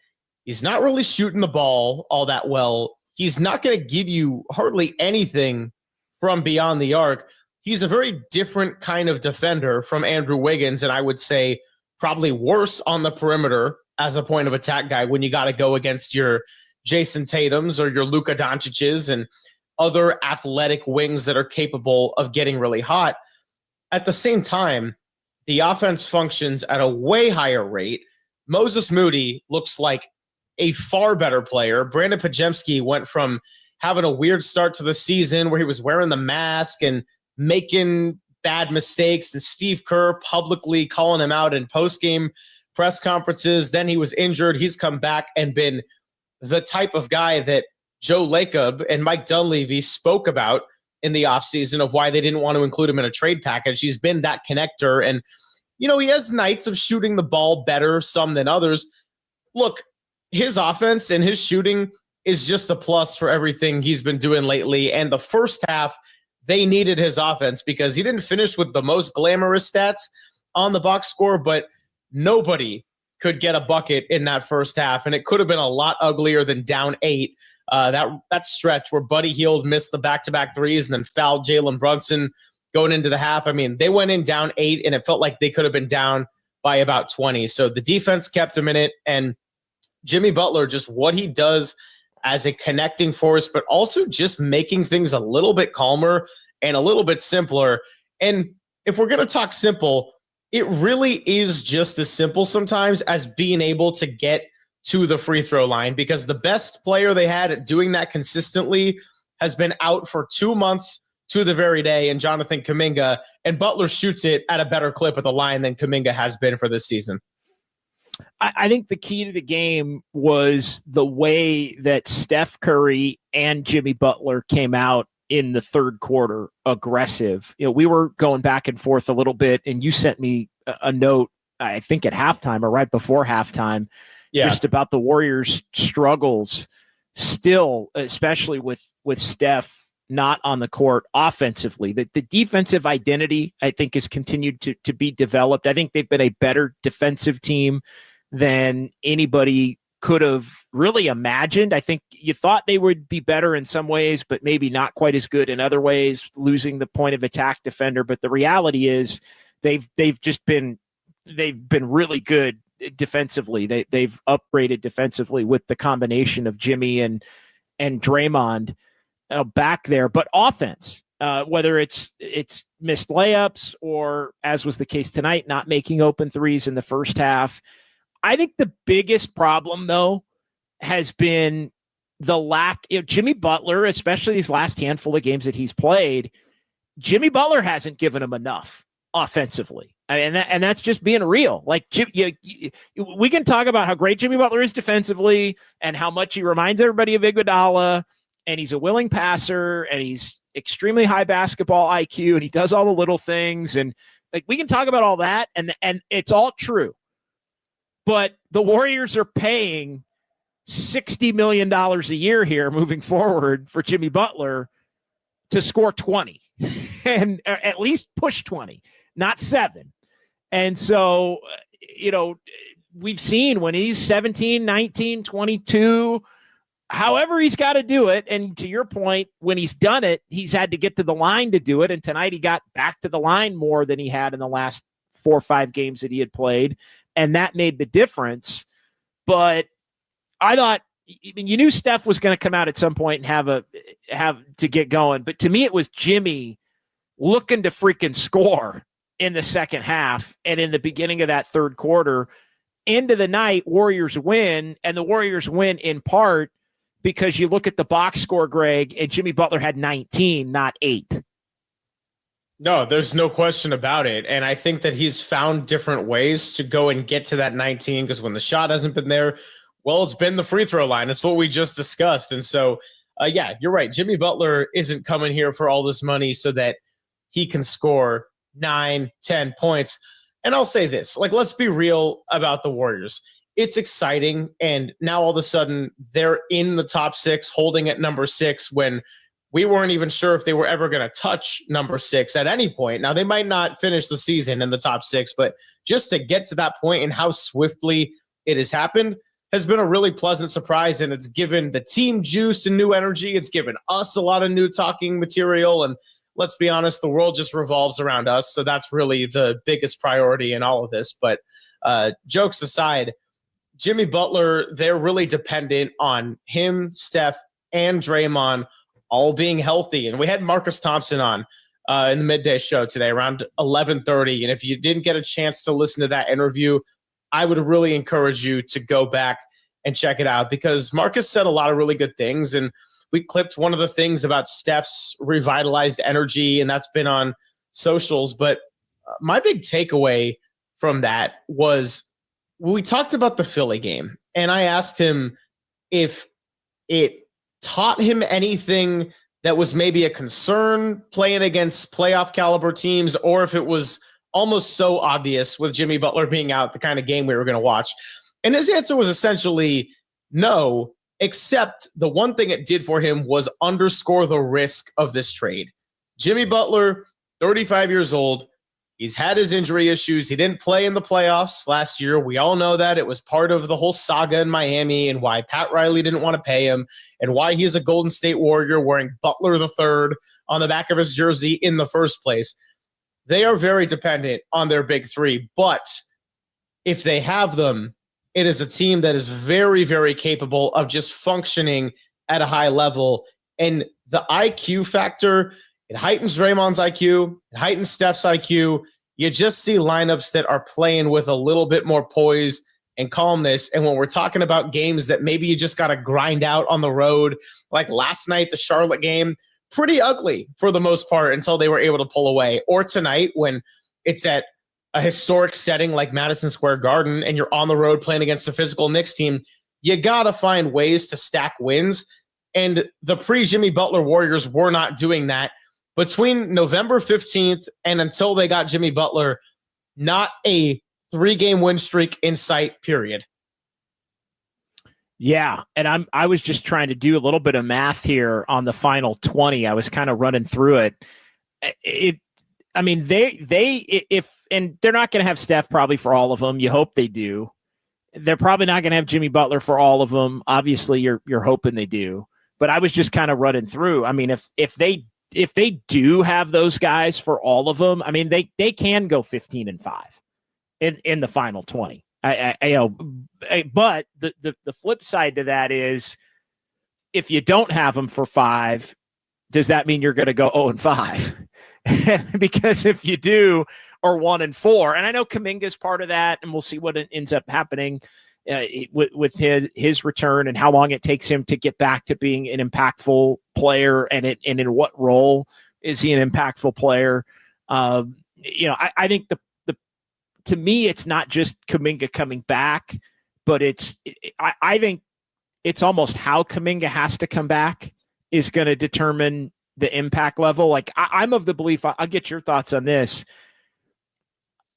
he's not really shooting the ball all that well. He's not going to give you hardly anything from beyond the arc. He's a very different kind of defender from Andrew Wiggins, and I would say probably worse on the perimeter as a point of attack guy when you got to go against your Jason Tatums or your Luka Doncic's and other athletic wings that are capable of getting really hot. At the same time, the offense functions at a way higher rate. Moses Moody looks like a far better player. Brandon Podziemski went from having a weird start to the season where he was wearing the mask and making bad mistakes, and Steve Kerr publicly calling him out in post-game press conferences. Then he was injured. He's come back and been the type of guy that Joe Lacob and Mike Dunleavy spoke about in the offseason of why they didn't want to include him in a trade package. He's been that connector. And, he has nights of shooting the ball better, some than others. Look, his offense and his shooting is just a plus for everything he's been doing lately. And the first half, they needed his offense because he didn't finish with the most glamorous stats on the box score, but nobody could get a bucket in that first half, and it could have been a lot uglier than down 8. That stretch where Buddy Hield missed the back-to-back threes and then fouled Jalen Brunson going into the half. I mean, they went in down 8, and it felt like they could have been down by about 20. So the defense kept him in it, and Jimmy Butler, just what he does as a connecting force, but also just making things a little bit calmer and a little bit simpler. And if we're going to talk simple, it really is just as simple sometimes as being able to get to the free throw line, because the best player they had at doing that consistently has been out for 2 months to the very day, and Jonathan Kuminga, and Butler shoots it at a better clip at the line than Kuminga has been for this season. I think the key to the game was the way that Steph Curry and Jimmy Butler came out in the third quarter aggressive. We were going back and forth a little bit, and you sent me a note, I think at halftime or right before halftime, just about the Warriors' struggles still, especially with Steph not on the court offensively. The defensive identity, I think, has continued to be developed. I think they've been a better defensive team than anybody could have really imagined. I think you thought they would be better in some ways, but maybe not quite as good in other ways, losing the point of attack defender. But the reality is they've been really good defensively. They've upgraded defensively with the combination of Jimmy and Draymond back there. But offense, whether it's missed layups or, as was the case tonight, not making open threes in the first half, I think the biggest problem, though, has been the lack. Jimmy Butler, especially these last handful of games that he's played, Jimmy Butler hasn't given him enough offensively. And that's just being real. Like, we can talk about how great Jimmy Butler is defensively and how much he reminds everybody of Iguodala, and he's a willing passer, and he's extremely high basketball IQ, and he does all the little things. And like, we can talk about all that, and it's all true. But the Warriors are paying $60 million a year here moving forward for Jimmy Butler to score 20 and at least push 20, not 7. And so, we've seen when he's 17, 19, 22, however he's got to do it. And to your point, when he's done it, he's had to get to the line to do it. And tonight he got back to the line more than he had in the last 4 or 5 games that he had played. And that made the difference. But I thought, you knew Steph was going to come out at some point and have to get going. But to me, it was Jimmy looking to freaking score in the second half and in the beginning of that third quarter. End of the night, Warriors win, and the Warriors win in part because you look at the box score, Greg, and Jimmy Butler had 19, not 8. No, there's no question about it. And I think that he's found different ways to go and get to that 19, because when the shot hasn't been there, well, it's been the free throw line. It's what we just discussed. And so, you're right. Jimmy Butler isn't coming here for all this money so that he can score 9, 10 points. And I'll say this, let's be real about the Warriors. It's exciting. And now all of a sudden they're in the top 6, holding at number 6 when we weren't even sure if they were ever going to touch number 6 at any point. Now, they might not finish the season in the top 6, but just to get to that point and how swiftly it has happened has been a really pleasant surprise. And it's given the team juice and new energy. It's given us a lot of new talking material. And let's be honest, the world just revolves around us. So that's really the biggest priority in all of this. But jokes aside, Jimmy Butler, they're really dependent on him, Steph, and Draymond all being healthy. And we had Marcus Thompson on in the midday show today around 11:30. And if you didn't get a chance to listen to that interview, I would really encourage you to go back and check it out, because Marcus said a lot of really good things. And we clipped one of the things about Steph's revitalized energy, and that's been on socials. But my big takeaway from that was we talked about the Philly game, and I asked him if it taught him anything that was maybe a concern playing against playoff caliber teams, or if it was almost so obvious with Jimmy Butler being out, the kind of game we were going to watch. And his answer was essentially no, except the one thing it did for him was underscore the risk of this trade. Jimmy Butler, 35 years old. He's had his injury issues. He didn't play in the playoffs last year. We all know that. It was part of the whole saga in Miami and why Pat Riley didn't want to pay him and why he's a Golden State Warrior wearing Butler III on the back of his jersey in the first place. They are very dependent on their big three, but if they have them, It is a team that is very, very capable of just functioning at a high level. And the IQ factor, it heightens Draymond's IQ, it heightens Steph's IQ. You just see lineups that are playing with a little bit more poise and calmness. And when we're talking about games that maybe you just got to grind out on the road, like last night, the Charlotte game, pretty ugly for the most part until they were able to pull away. Or tonight when it's at a historic setting like Madison Square Garden and you're on the road playing against a physical Knicks team, you got to find ways to stack wins. And the pre-Jimmy Butler Warriors were not doing that. Between November 15th and until they got Jimmy Butler, not a 3-game win streak in sight, period. Yeah, and I was just trying to do a little bit of math here on the final 20. I was kind of running through it. I mean, and they're not going to have Steph probably for all of them. You hope they do. They're probably not going to have Jimmy Butler for all of them. Obviously, you're hoping they do. But I was just kind of running through. I mean, if they do have those guys for all of them, I mean, they can go 15-5 in the final 20. But the flip side to that is, if you don't have them for 5, does that mean you're going to go 0-5? Because if you do, or 1-4, and I know Kuminga's part of that, and we'll see what ends up happening with his return and how long it takes him to get back to being an impactful player, and in what role is he an impactful player. I think to me, it's not just Kuminga coming back, but I think it's almost how Kuminga has to come back is going to determine the impact level. Like I'm of the belief, I'll get your thoughts on this.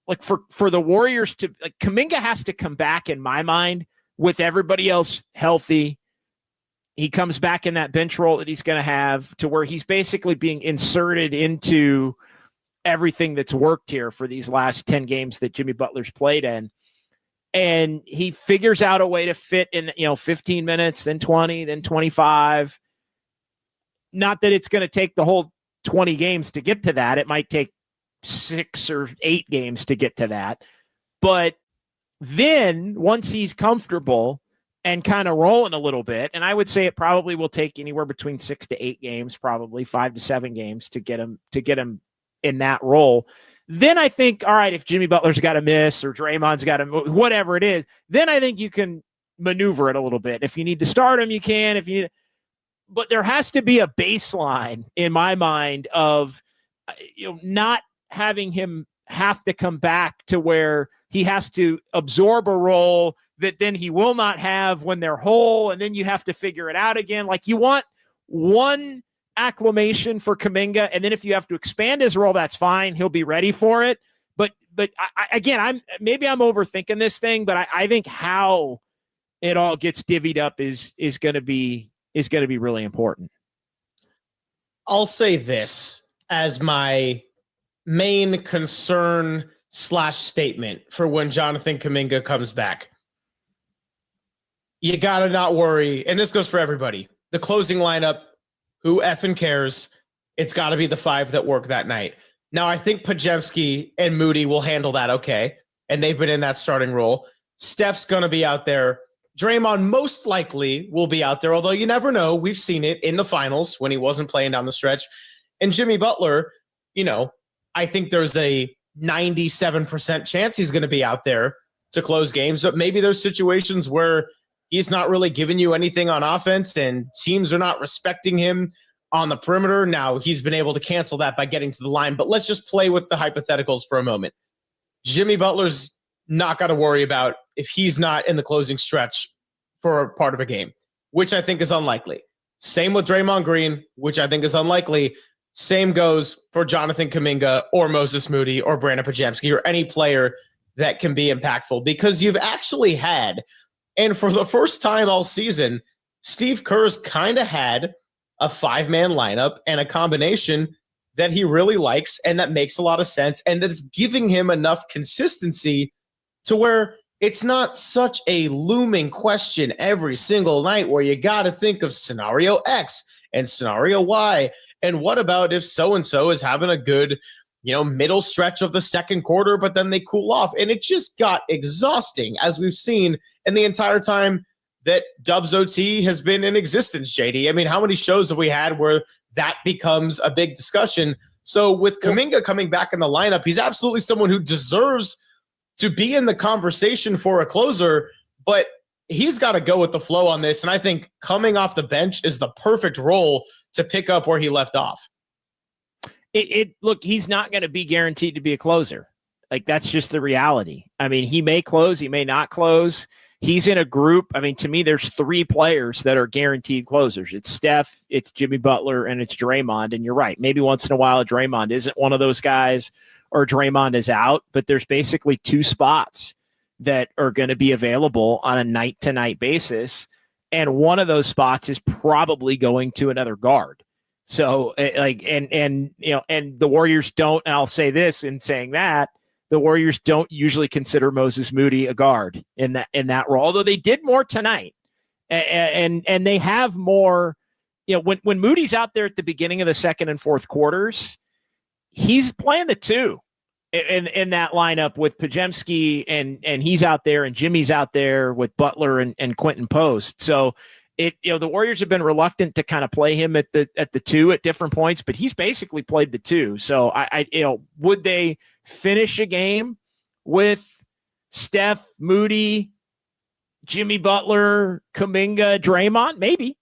Like for the Warriors to, like, Kuminga has to come back in my mind with everybody else healthy. He comes back in that bench role that he's going to have, to where he's basically being inserted into everything that's worked here for these last 10 games that Jimmy Butler's played in. And he figures out a way to fit in, 15 minutes, then 20, then 25. Not that it's going to take the whole 20 games to get to that. It might take 6 or 8 games to get to that. But then once he's comfortable and kind of rolling a little bit, and I would say it probably will take anywhere between 6 to 8 games, probably 5 to 7 games to get him in that role. Then I think, all right, if Jimmy Butler's got to miss or Draymond's got to, whatever it is, then I think you can maneuver it a little bit. If you need to start him, you can. But there has to be a baseline in my mind of not having him have to come back to where he has to absorb a role that then he will not have when they're whole, and then you have to figure it out again. Like, you want one acclimation for Kuminga, and then if you have to expand his role, that's fine. He'll be ready for it. But again, I'm overthinking this thing, but I think how it all gets divvied up is going to be really important. I'll say this as my main concern / statement for when Jonathan Kuminga comes back. You got to not worry, and this goes for everybody. The closing lineup, who effing cares? It's got to be the 5 that work that night. Now, I think Podziemski and Moody will handle that okay, and they've been in that starting role. Steph's going to be out there. Draymond most likely will be out there, although you never know. We've seen it in the finals when he wasn't playing down the stretch. And Jimmy Butler, I think there's a 97% chance he's going to be out there to close games, but maybe there's situations where he's not really giving you anything on offense and teams are not respecting him on the perimeter. Now, he's been able to cancel that by getting to the line, but let's just play with the hypotheticals for a moment. Jimmy Butler's not got to worry about if he's not in the closing stretch for a part of a game, which I think is unlikely. Same with Draymond Green, which I think is unlikely. Same goes for Jonathan Kuminga or Moses Moody or Brandon Podziemski or any player that can be impactful, because you've actually had, and for the first time all season, Steve Kerr's kind of had a 5-man lineup and a combination that he really likes and that makes a lot of sense and that is giving him enough consistency to where it's not such a looming question every single night where you got to think of scenario X and scenario Y. And what about if so-and-so is having a good middle stretch of the second quarter, but then they cool off. And it just got exhausting, as we've seen in the entire time that Dubs OT has been in existence, JD. I mean, how many shows have we had where that becomes a big discussion? So with Kuminga coming back in the lineup, he's absolutely someone who deserves to be in the conversation for a closer, but he's got to go with the flow on this. And I think coming off the bench is the perfect role to pick up where he left off. Look, he's not going to be guaranteed to be a closer. Like, that's just the reality. I mean, he may close, he may not close. He's in a group. I mean, to me, there's 3 players that are guaranteed closers. It's Steph, it's Jimmy Butler, and it's Draymond. And you're right. Maybe once in a while, Draymond isn't one of those guys or Draymond is out, but there's basically 2 spots that are going to be available on a night-to-night basis. And one of those spots is probably going to another guard. So and the Warriors don't, and I'll say this in saying that, the Warriors don't usually consider Moses Moody a guard in that role, although they did more tonight. And they have more, when Moody's out there at the beginning of the second and fourth quarters, he's playing the 2 in that lineup with Podziemski, and he's out there, and Jimmy's out there with Butler and Quentin Post. So the Warriors have been reluctant to kind of play him at the 2 at different points, but he's basically played the 2. So would they finish a game with Steph, Moody, Jimmy Butler, Kuminga, Draymond? Maybe.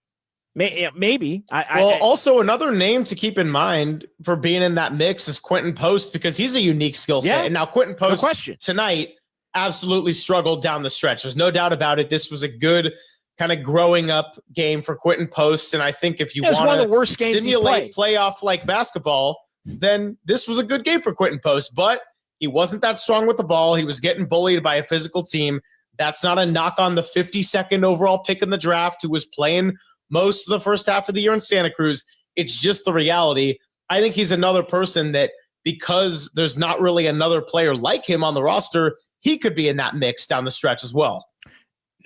Also another name to keep in mind for being in that mix is Quentin Post, because he's a unique skill set. Yeah, and now Quentin Post tonight absolutely struggled down the stretch. There's no doubt about it. This was a good kind of growing up game for Quentin Post. And I think if you want to simulate playoff like basketball, then this was a good game for Quentin Post, but he wasn't that strong with the ball. He was getting bullied by a physical team. That's not a knock on the 52nd overall pick in the draft, who was playing most of the first half of the year in Santa Cruz. It's just the reality. I think he's another person that, because there's not really another player like him on the roster, he could be in that mix down the stretch as well.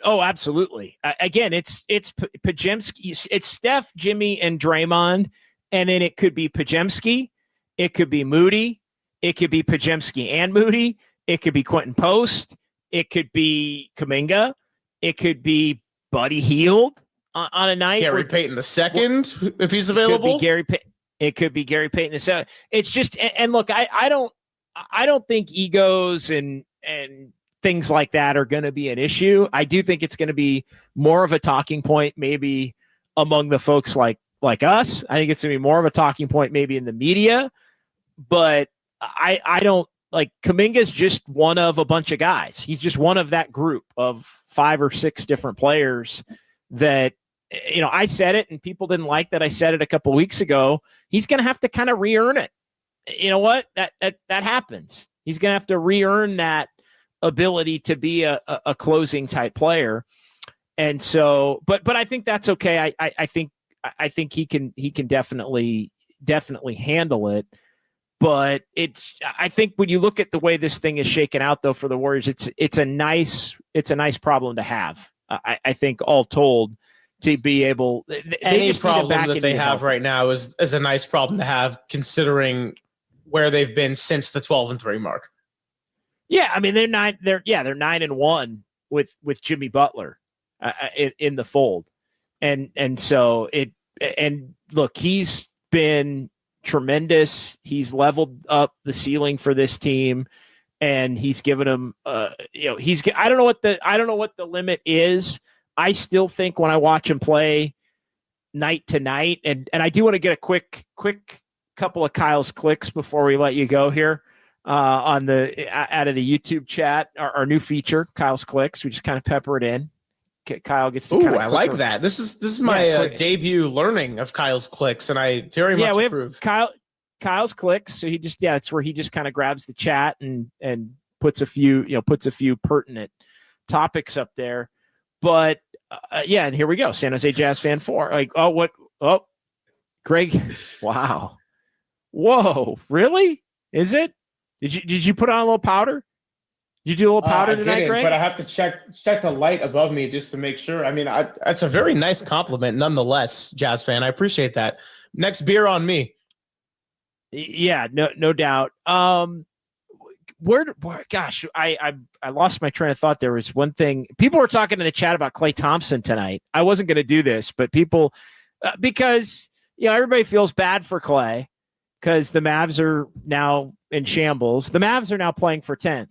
Oh, absolutely. Again, it's Podziemski, it's Steph, Jimmy, and Draymond, and then it could be Podziemski, it could be Moody, it could be Podziemski and Moody, it could be Quentin Post, it could be Kuminga, it could be Buddy Hield on a night. Gary Payton II, if he's available. It could be Gary Payton II. It's just, and look, I don't think egos and things like that are going to be an issue. I do think it's going to be more of a talking point, maybe among the folks like us. I think it's going to be more of a talking point, maybe in the media, but I don't like Kuminga's just one of a bunch of guys. He's just one of that group of 5 or 6 different players that, I said it and people didn't like that I said it a couple weeks ago. He's going to have to kind of re-earn it. You know what? That happens. He's going to have to re-earn that ability to be a closing type player. And so, but I think that's okay. I think he can definitely handle it. But I think when you look at the way this thing is shaken out though, for the Warriors, it's a nice problem to have. I think all told, to be able, any problem that they have right now is a nice problem to have, considering where they've been since the 12-3 mark. Yeah, I mean they're 9-1 with Jimmy Butler in the fold, and so look, he's been tremendous. He's leveled up the ceiling for this team, and he's given them. I don't know what the limit is. I still think when I watch him play night to night, and I do want to get a quick couple of Kyle's clicks before we let you go here. On out of the YouTube chat, our new feature, Kyle's clicks. We just kind of pepper it in. Kyle gets to I like that. This is my debut learning of Kyle's clicks, and I very much approve. Kyle's clicks. So it's where he just kind of grabs the chat and puts a few pertinent topics up there. But and here we go. San Jose Jazz fan 4. Greg. Wow. Whoa, really? Is it? Did you put on a little powder? Did you do a little powder tonight, didn't, Greg? But I have to check the light above me just to make sure. I mean, that's a very nice compliment nonetheless, Jazz fan. I appreciate that. Next beer on me. Yeah, no doubt. Gosh, I lost my train of thought. There was one thing. People were talking in the chat about Klay Thompson tonight. I wasn't going to do this, but people, because, everybody feels bad for Klay because the Mavs are now in shambles. The Mavs are now playing for 10th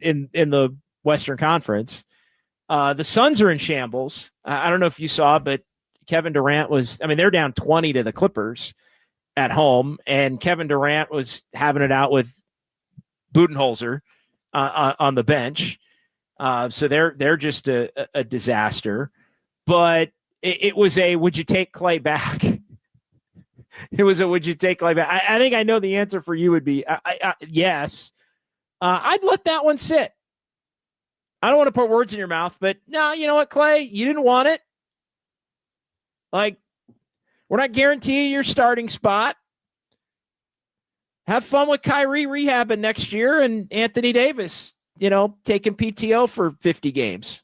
in the Western Conference. The Suns are in shambles. I don't know if you saw, but Kevin Durant they're down 20 to the Clippers at home, and Kevin Durant was having it out with Budenholzer on the bench. So they're just a disaster. But it was would you take Klay back? It was would you take Klay back? I think I know the answer for you would be yes. I'd let that one sit. I don't want to put words in your mouth, but no, you know what, Klay? You didn't want it. Like, we're not guaranteeing your starting spot. Have fun with Kyrie rehabbing next year and Anthony Davis, taking PTO for 50 games.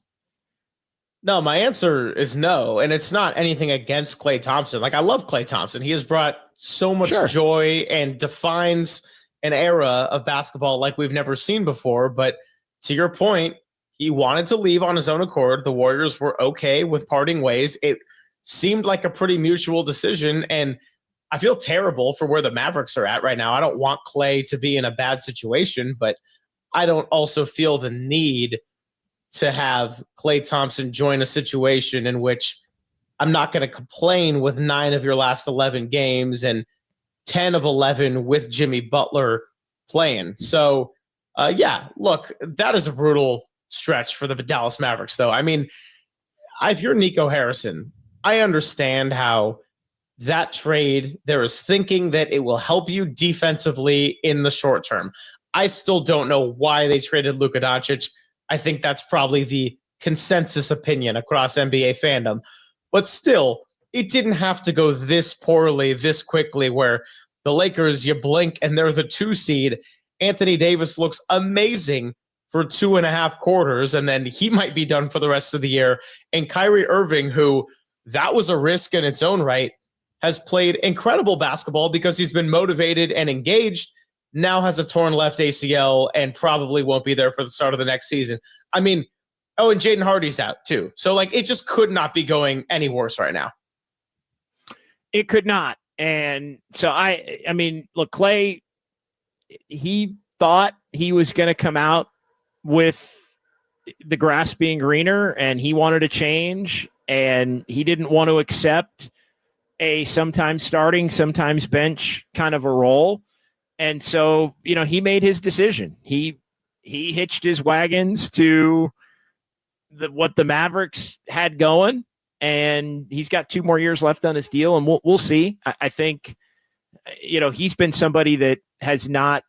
No, my answer is no. And it's not anything against Klay Thompson. Like, I love Klay Thompson. He has brought so much joy and defines an era of basketball like we've never seen before. But to your point, he wanted to leave on his own accord. The Warriors were okay with parting ways. It seemed like a pretty mutual decision. And I feel terrible for where the Mavericks are at right now. I don't want Klay to be in a bad situation, but I don't also feel the need to have Klay Thompson join a situation in which I'm not going to complain with 9 of your last 11 games and 10 of 11 with Jimmy Butler playing. So, look, that is a brutal stretch for the Dallas Mavericks, though. I mean, if you're Nico Harrison, I understand how that trade, there is thinking that it will help you defensively in the short term. I still don't know why they traded Luka Doncic. I think that's probably the consensus opinion across NBA fandom. But still, it didn't have to go this poorly, this quickly, where the Lakers, you blink and they're the 2 seed. Anthony Davis looks amazing for 2.5 quarters, and then he might be done for the rest of the year. And Kyrie Irving, who that was a risk in its own right, has played incredible basketball because he's been motivated and engaged, now has a torn left ACL and probably won't be there for the start of the next season. I mean, and Jaden Hardy's out too. So, it just could not be going any worse right now. It could not. And so I mean, look, Klay, he thought he was going to come out with the grass being greener, and he wanted to change, and he didn't want to accept a sometimes starting, sometimes bench kind of a role. And so, he made his decision. He hitched his wagons to what the Mavericks had going, and he's got 2 more years left on his deal, and we'll see. I think, he's been somebody that has not,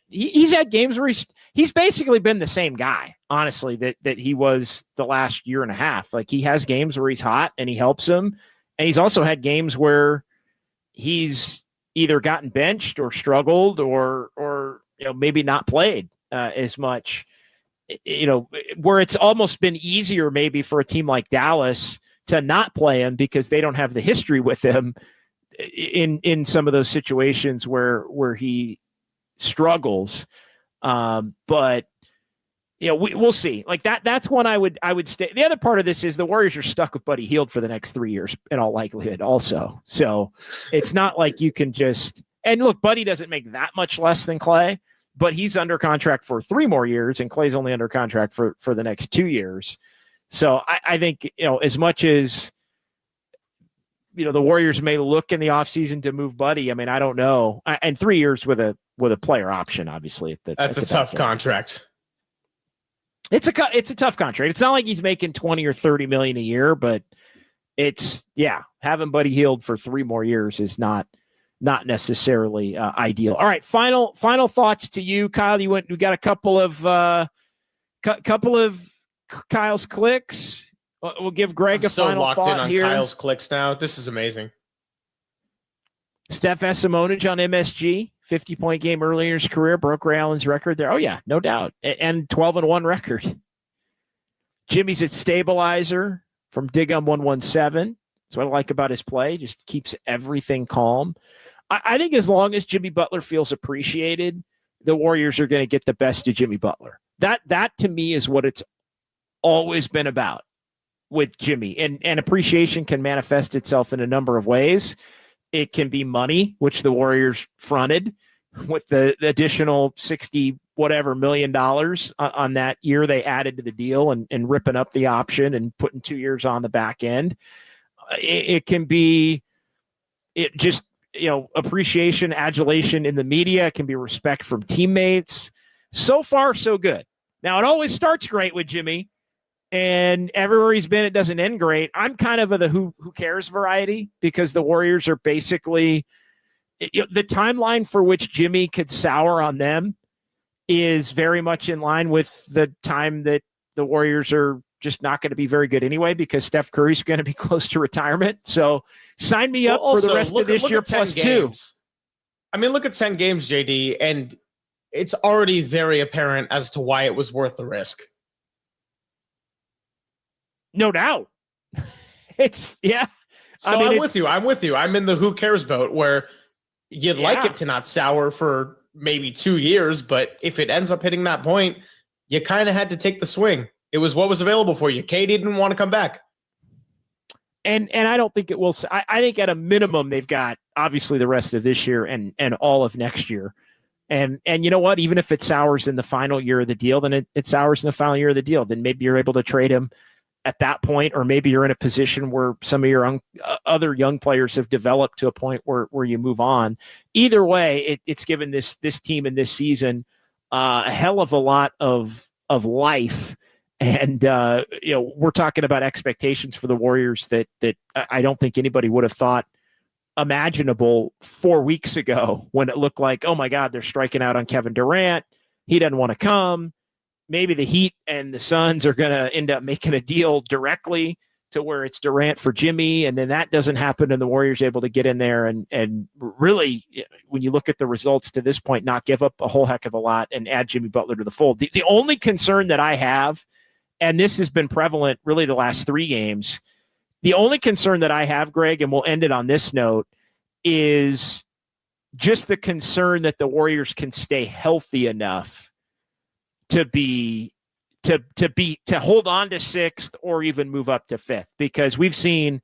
he's had games where he's basically been the same guy, honestly, that he was the last year and a half. Like, he has games where he's hot and he helps him. And he's also had games where he's either gotten benched or struggled or maybe not played as much, where it's almost been easier maybe for a team like Dallas to not play him because they don't have the history with him in some of those situations where he struggles. But we'll see. Like that's one I would stay. The other part of this is the Warriors are stuck with Buddy Hield for the next 3 years in all likelihood also. So it's not like you can just, and look, Buddy doesn't make that much less than Klay, but he's under contract for 3 more years and Klay's only under contract for the next 2 years. So I think, as much as, the Warriors may look in the offseason to move Buddy, I mean, I don't know. And 3 years with a player option, obviously. That's a tough contract. It's a tough contract. It's not like he's making 20 or 30 million a year, but having Buddy Hield for 3 more years is not necessarily ideal. All right, final thoughts to you, Kyle. We got a couple of Kyle's clicks. We'll give Greg a final thought here. So locked in on Kyle's clicks now. This is amazing. Steph Esimonich on MSG, 50-point game earlier in his career, broke Ray Allen's record there. Oh, yeah, no doubt. And 12-1 record. Jimmy's at stabilizer from Digum 117. That's what I like about his play. Just keeps everything calm. I think as long as Jimmy Butler feels appreciated, the Warriors are going to get the best of Jimmy Butler. That to me is what it's always been about with Jimmy. And appreciation can manifest itself in a number of ways. It can be money, which the Warriors fronted with the additional 60 whatever $1 million on that year they added to the deal and ripping up the option and putting 2 years on the back end. It can be appreciation, adulation in the media. It can be respect from teammates. So far, so good. Now, it always starts great with Jimmy, and everywhere he's been, it doesn't end great. I'm kind of the who cares variety, because the Warriors are basically the timeline for which Jimmy could sour on them is very much in line with the time that the Warriors are just not going to be very good anyway, because Steph Curry's going to be close to retirement. So sign me up for the rest of this year plus 2. I mean, look at 10 games, JD, and it's already very apparent as to why it was worth the risk. No doubt. It's, yeah. So I'm with you. I'm in the who cares boat, where you'd like it to not sour for maybe 2 years, but if it ends up hitting that point, you kind of had to take the swing. It was what was available for you. KD didn't want to come back. And I don't think it will. I think at a minimum, they've got obviously the rest of this year and all of next year. And you know what? Even if it sours in the final year of the deal, then it sours in the final year of the deal. Then maybe you're able to trade him at that point, or maybe you're in a position where some of your other young players have developed to a point where you move on. Either way, it's given this team in this season a hell of a lot of life. And, we're talking about expectations for the Warriors that I don't think anybody would have thought imaginable 4 weeks ago, when it looked like, oh my God, they're striking out on Kevin Durant. He doesn't want to come. Maybe the Heat and the Suns are going to end up making a deal directly to where it's Durant for Jimmy. And then that doesn't happen, and the Warriors are able to get in there and really, when you look at the results to this point, not give up a whole heck of a lot and add Jimmy Butler to the fold. The only concern that I have, and this has been prevalent really the last 3 games, the only concern that I have, Greg, and we'll end it on this note, is just the concern that the Warriors can stay healthy enough to hold on to 6th or even move up to 5th, because we've seen,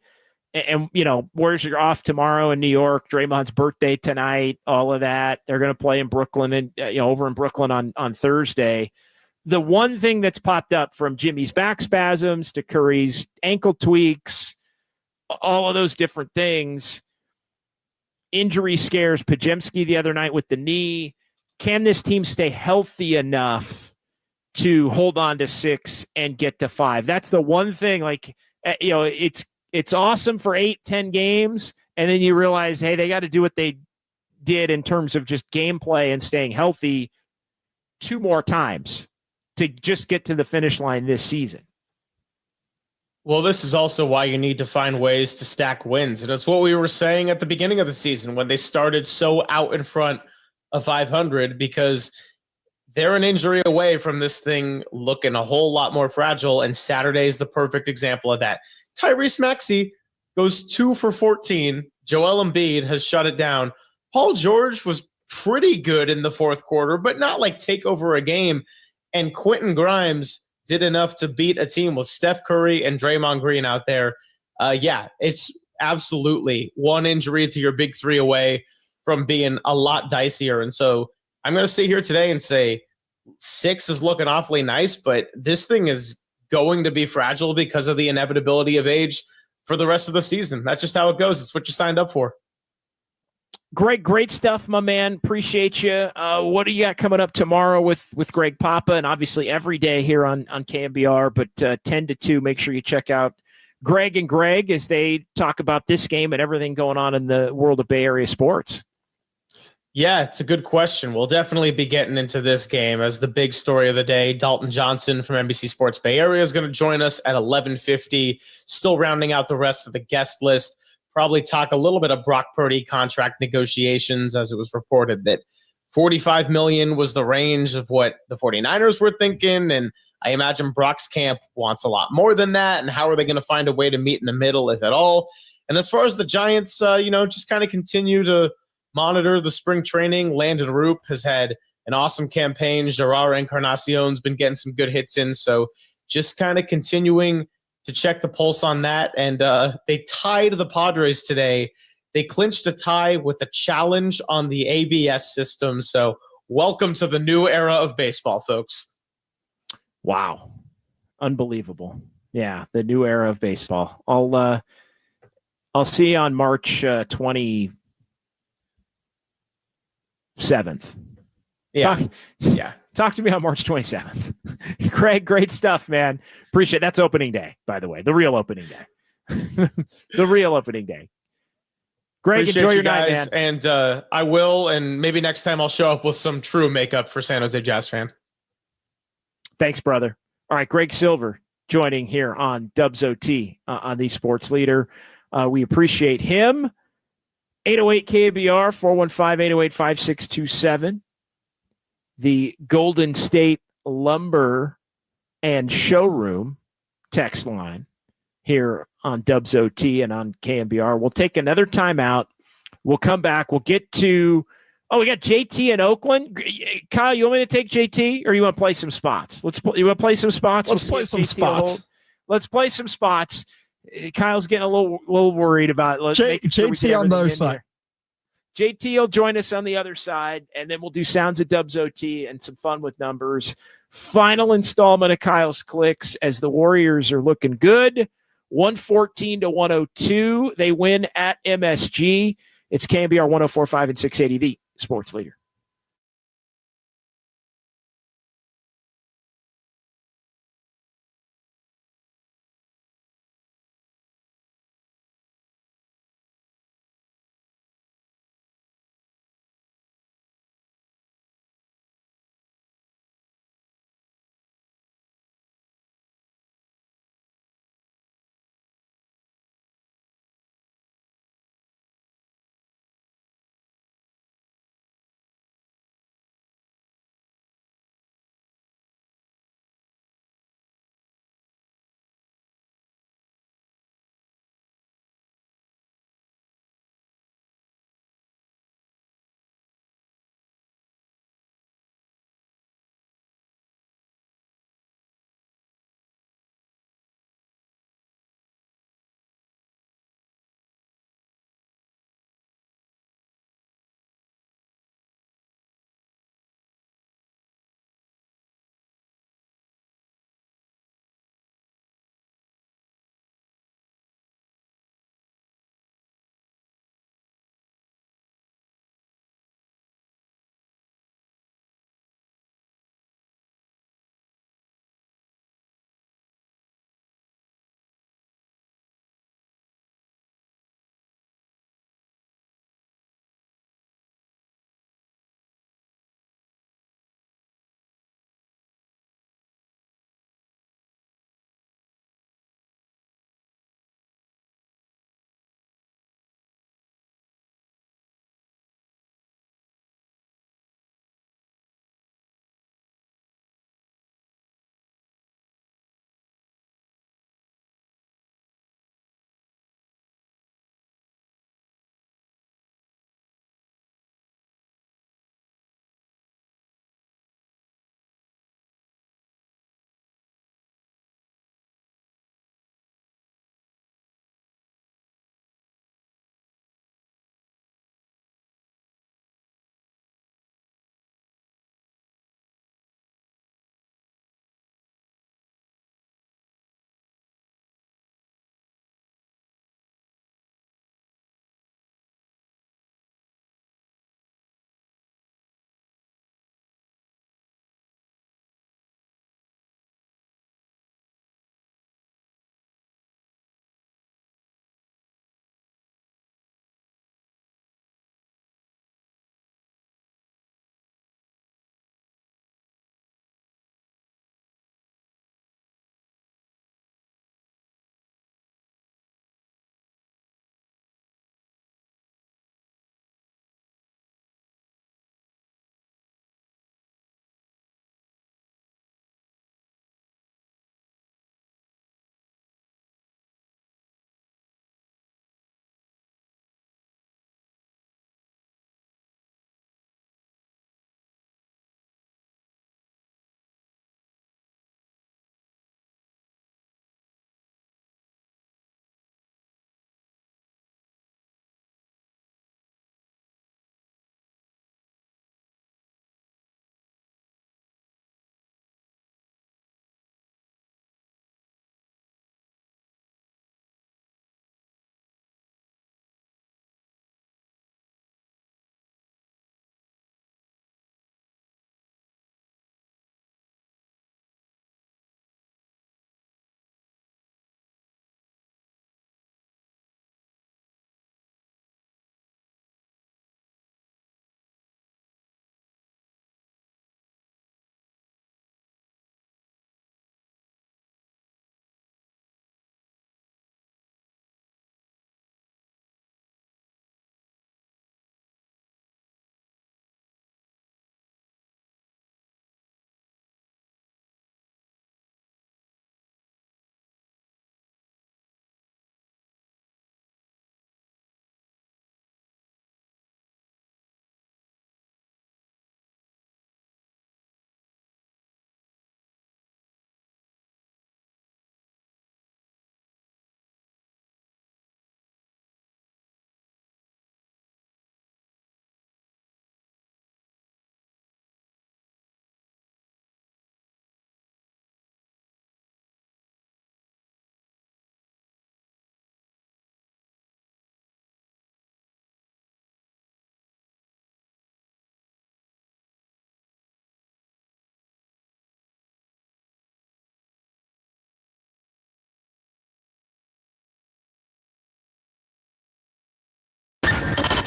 and Warriors are off tomorrow in New York, Draymond's birthday tonight, all of that. They're going to play in Brooklyn and over in Brooklyn on Thursday. The one thing that's popped up, from Jimmy's back spasms to Curry's ankle tweaks, all of those different things, injury scares, Pajemski the other night with the knee. Can this team stay healthy enough to hold on to 6 and get to 5? That's the one thing. It's awesome for 8-10 games, and then you realize, hey, they got to do what they did in terms of just gameplay and staying healthy 2 more times to just get to the finish line this season. Well, this is also why you need to find ways to stack wins. And it's what we were saying at the beginning of the season when they started so out in front of 500, because they're an injury away from this thing looking a whole lot more fragile. And Saturday is the perfect example of that. Tyrese Maxey goes 2 for 14. Joel Embiid has shut it down. Paul George was pretty good in the fourth quarter, but not like take over a game. And Quentin Grimes did enough to beat a team with Steph Curry and Draymond Green out there. It's absolutely one injury to your big 3 away from being a lot dicier. And so I'm going to sit here today and say 6 is looking awfully nice, but this thing is going to be fragile because of the inevitability of age for the rest of the season. That's just how it goes. It's what you signed up for. Great stuff, my man. Appreciate you. What do you got coming up tomorrow with Greg Papa, and obviously every day here on KNBR, but 10 to 2, make sure you check out Greg and Greg as they talk about this game and everything going on in the world of Bay Area sports. Yeah, it's a good question. We'll definitely be getting into this game as the big story of the day. Dalton Johnson from NBC Sports Bay Area is going to join us at 11:50, still rounding out the rest of the guest list. Probably talk a little bit of Brock Purdy contract negotiations, as it was reported that $45 million was the range of what the 49ers were thinking. And I imagine Brock's camp wants a lot more than that. And how are they going to find a way to meet in the middle, if at all? And as far as the Giants, just kind of continue to monitor the spring training. Landon Roop has had an awesome campaign. Gerard Encarnacion's been getting some good hits in. So just kind of continuing to check the pulse on that. And they tied the Padres today. They clinched a tie with a challenge on the ABS system. So welcome to the new era of baseball, folks. Wow. Unbelievable. Yeah, the new era of baseball. I'll see you on March 27th. Yeah. Talk to me on March 27th. Craig, great stuff, man. Appreciate it. That's opening day, by the way. The real opening day. The real opening day. Greg, Appreciate enjoy you your guys, night, man. And I will, and maybe next time I'll show up with some true makeup for San Jose Jazz fan. Thanks, brother. All right, Greg Silver joining here on Dubs OT on the Sports Leader. We appreciate him. 808 KNBR, 415-808-5627. The Golden State Lumber and Showroom text line here on Dubs OT and on KNBR. We'll take another timeout. We'll come back. We'll get to we got JT in Oakland. Kyle, you want me to take JT or you want to play some spots? You want to play some spots? Let's play some spots. Let's play some spots. Kyle's getting a little worried about JT on the other side. JT will join us on the other side, and then we'll do Sounds of Dubs OT and some fun with numbers. Final installment of Kyle's Clicks as the Warriors are looking good. 114-102. They win at MSG. It's KNBR 104.5 and 680, the Sports Leader.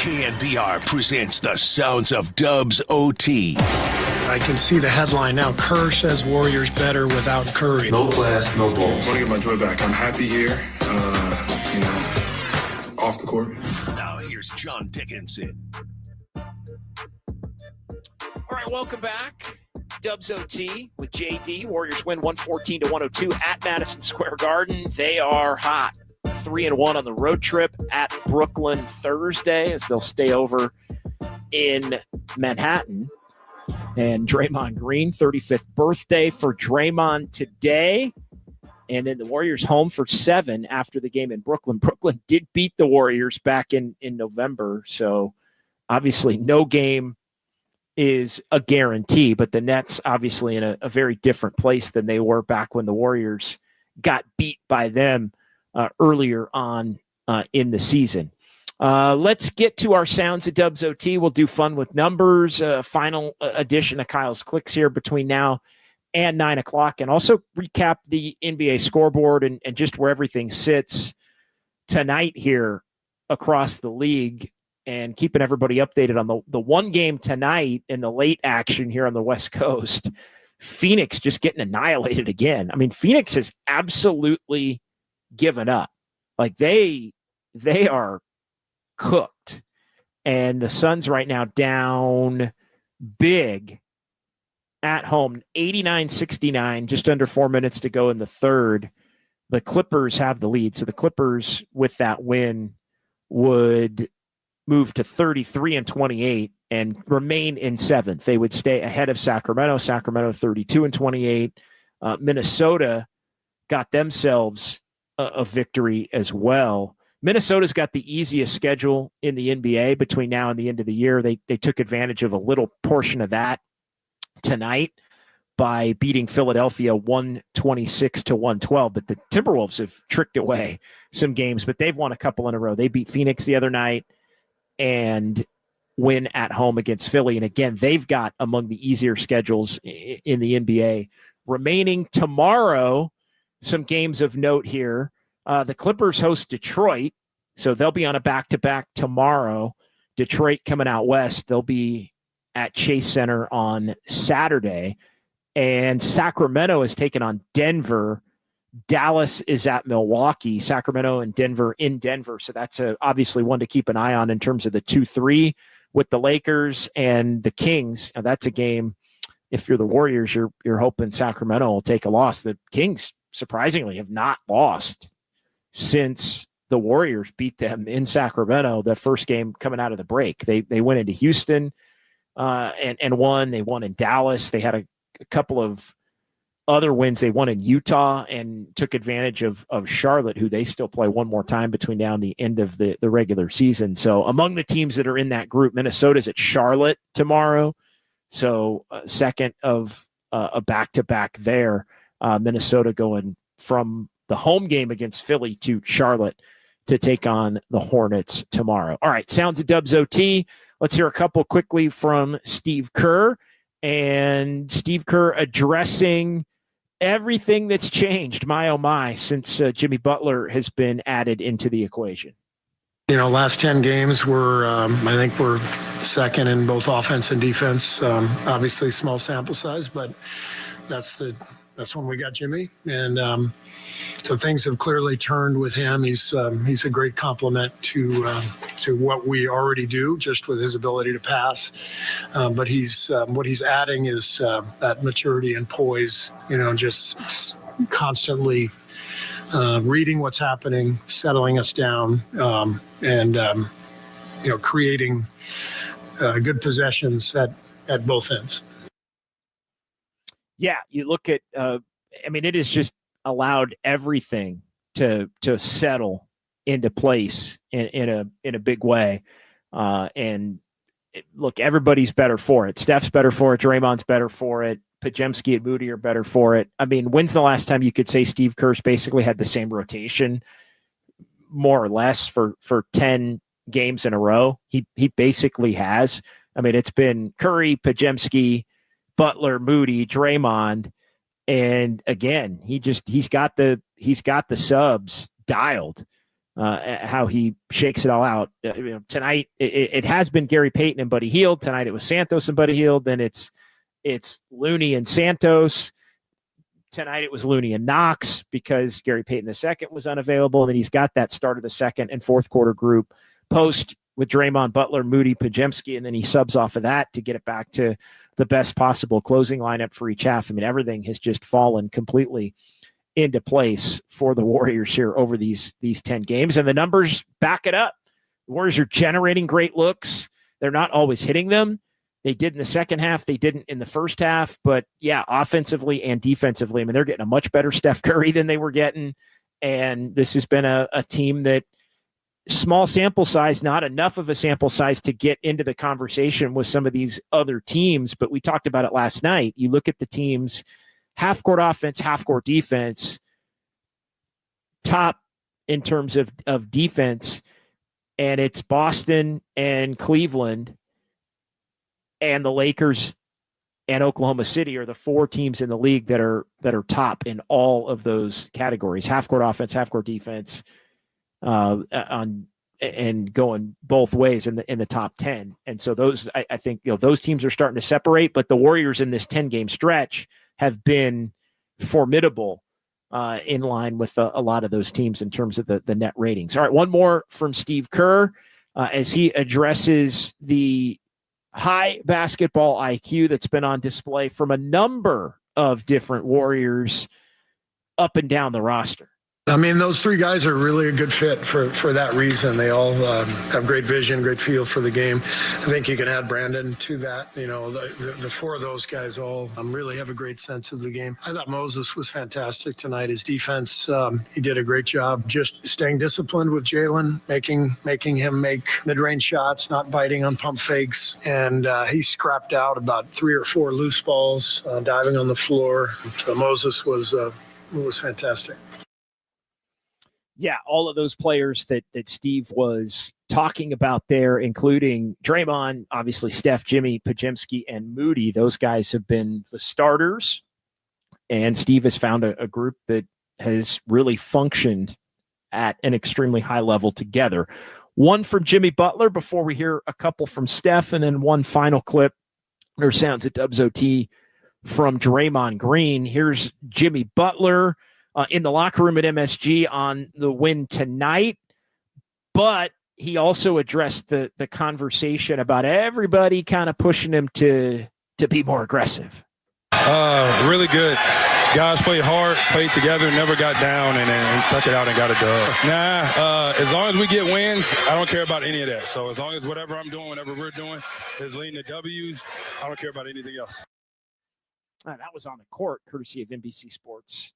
KNBR presents the sounds of Dubs OT. I can see the headline now. Kerr says Warriors better without Curry. No class, no balls. I want to get my joy back. I'm happy here, off the court. Now here's John Dickinson. All right, welcome back. Dubs OT with JD. Warriors win 114-102 at Madison Square Garden. They are hot. 3-1 on the road trip at Brooklyn Thursday as they'll stay over in Manhattan. And Draymond Green, 35th birthday for Draymond today. And then the Warriors home for 7 after the game in Brooklyn. Brooklyn did beat the Warriors back in November. So obviously no game is a guarantee, but the Nets obviously in a very different place than they were back when the Warriors got beat by them earlier on in the season. Let's get to our sounds at Dubs OT. We'll do fun with numbers, final edition of Kyle's Clicks here between now and 9 o'clock, and also recap the NBA scoreboard and just where everything sits tonight here across the league, and keeping everybody updated on the one game tonight in the late action here on the West Coast. Phoenix just getting annihilated again. I mean, Phoenix has absolutely given up. Like they are cooked, and the Suns right now down big at home, 89-69, just under 4 minutes to go in the third. The Clippers have the lead, so the Clippers with that win would move to 33-28 and remain in 7th. They would stay ahead of Sacramento 32-28. Minnesota got themselves a victory as well. Minnesota's got the easiest schedule in the NBA between now and the end of the year. They took advantage of a little portion of that tonight by beating Philadelphia 126-112. But the Timberwolves have tricked away some games, but they've won a couple in a row. They beat Phoenix the other night and win at home against Philly. And again, they've got among the easier schedules in the NBA. Remaining tomorrow, some games of note here. The Clippers host Detroit, so they'll be on a back-to-back tomorrow. Detroit coming out west. They'll be at Chase Center on Saturday. And Sacramento is taking on Denver. Dallas is at Milwaukee. Sacramento and Denver in Denver. So that's obviously one to keep an eye on in terms of the 2-3 with the Lakers and the Kings. Now, that's a game, if you're the Warriors, you're hoping Sacramento will take a loss. The Kings, surprisingly, have not lost since the Warriors beat them in Sacramento, the first game coming out of the break. They went into Houston and won. They won in Dallas. They had a couple of other wins. They won in Utah and took advantage of Charlotte, who they still play one more time between now and the end of the regular season. So among the teams that are in that group, Minnesota's at Charlotte tomorrow. So second of a back-to-back there. Minnesota going from the home game against Philly to Charlotte to take on the Hornets tomorrow. All right, sounds of Dubs OT. Let's hear a couple quickly from Steve Kerr. And Steve Kerr addressing everything that's changed, my oh my, since Jimmy Butler has been added into the equation. Last 10 games I think we're second in both offense and defense. Obviously small sample size, but that's when we got Jimmy. And so things have clearly turned with him. He's a great complement to what we already do, just with his ability to pass. But what he's adding is that maturity and poise, just constantly reading what's happening, settling us down, and creating good possessions at both ends. Yeah, you look at it has just allowed everything to settle into place in a big way. Look, everybody's better for it. Steph's better for it. Draymond's better for it. Pajemski and Moody are better for it. I mean, when's the last time you could say Steve Kerr's basically had the same rotation, more or less, for 10 games in a row? He basically has. I mean, it's been Curry, Pajemski, Butler, Moody, Draymond, and again, he's got the subs dialed. how he shakes it all out. Tonight, it has been Gary Payton and Buddy Hield. Tonight, it was Santos and Buddy Hield. Then it's Looney and Santos. Tonight, it was Looney and Knox because Gary Payton II was unavailable. And then he's got that start of the second and fourth quarter group post with Draymond, Butler, Moody, Pajemski, and then he subs off of that to get it back to the best possible closing lineup for each half. I mean, everything has just fallen completely into place for the Warriors here over these 10 games, and the numbers back it up. The Warriors are generating great looks. They're not always hitting them. They did in the second half. They didn't in the first half, but yeah, offensively and defensively, I mean, they're getting a much better Steph Curry than they were getting, and this has been a team that small sample size, not enough of a sample size to get into the conversation with some of these other teams. But we talked about it last night. You look at the teams, half court offense, half court defense, top in terms of defense, and it's Boston and Cleveland and the Lakers and Oklahoma City are the four teams in the league that are top in all of those categories: half court offense, half court defense, and going both ways in the top 10. And so those, I think, those teams are starting to separate, but the Warriors in this 10-game stretch have been formidable in line with a lot of those teams in terms of the net ratings. All right, one more from Steve Kerr as he addresses the high basketball IQ that's been on display from a number of different Warriors up and down the roster. I mean, those three guys are really a good fit for that reason. They all have great vision, great feel for the game. I think you can add Brandon to that. The four of those guys all really have a great sense of the game. I thought Moses was fantastic tonight. His defense, he did a great job just staying disciplined with Jalen, making him make mid-range shots, not biting on pump fakes. And he scrapped out about 3 or 4 loose balls, diving on the floor. So Moses was fantastic. Yeah, all of those players that Steve was talking about there, including Draymond, obviously Steph, Jimmy, Pajemski, and Moody, those guys have been the starters. And Steve has found a group that has really functioned at an extremely high level together. One from Jimmy Butler before we hear a couple from Steph, and then one final clip or sounds at Dubs OT from Draymond Green. Here's Jimmy Butler in the locker room at MSG on the win tonight, but he also addressed the conversation about everybody kind of pushing him to be more aggressive. Really good. Guys played hard, played together, never got down, and stuck it out and got a dub. As long as we get wins, I don't care about any of that. So as long as whatever I'm doing, whatever we're doing is leading to W's, I don't care about anything else. That was on the court, courtesy of NBC Sports.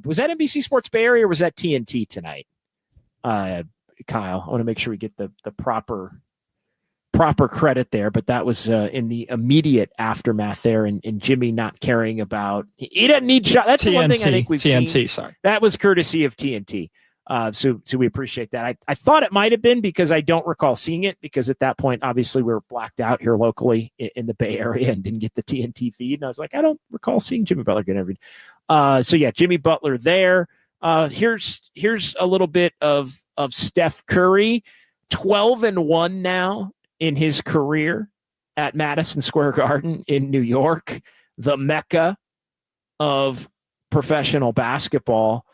Was that NBC Sports Bay Area or was that TNT tonight? Kyle, I want to make sure we get the proper credit there, but that was in the immediate aftermath there, and Jimmy not caring about, he doesn't need shot. That's TNT, the one thing I think we've seen. Sorry. That was courtesy of TNT. So we appreciate that. I thought it might have been because I don't recall seeing it, because at that point, obviously we were blacked out here locally in the Bay Area and didn't get the TNT feed. And I was like, I don't recall seeing Jimmy Butler get interviewed. So yeah, Jimmy Butler there. Here's a little bit of Steph Curry, 12-1 now in his career at Madison Square Garden in New York, the Mecca of professional basketball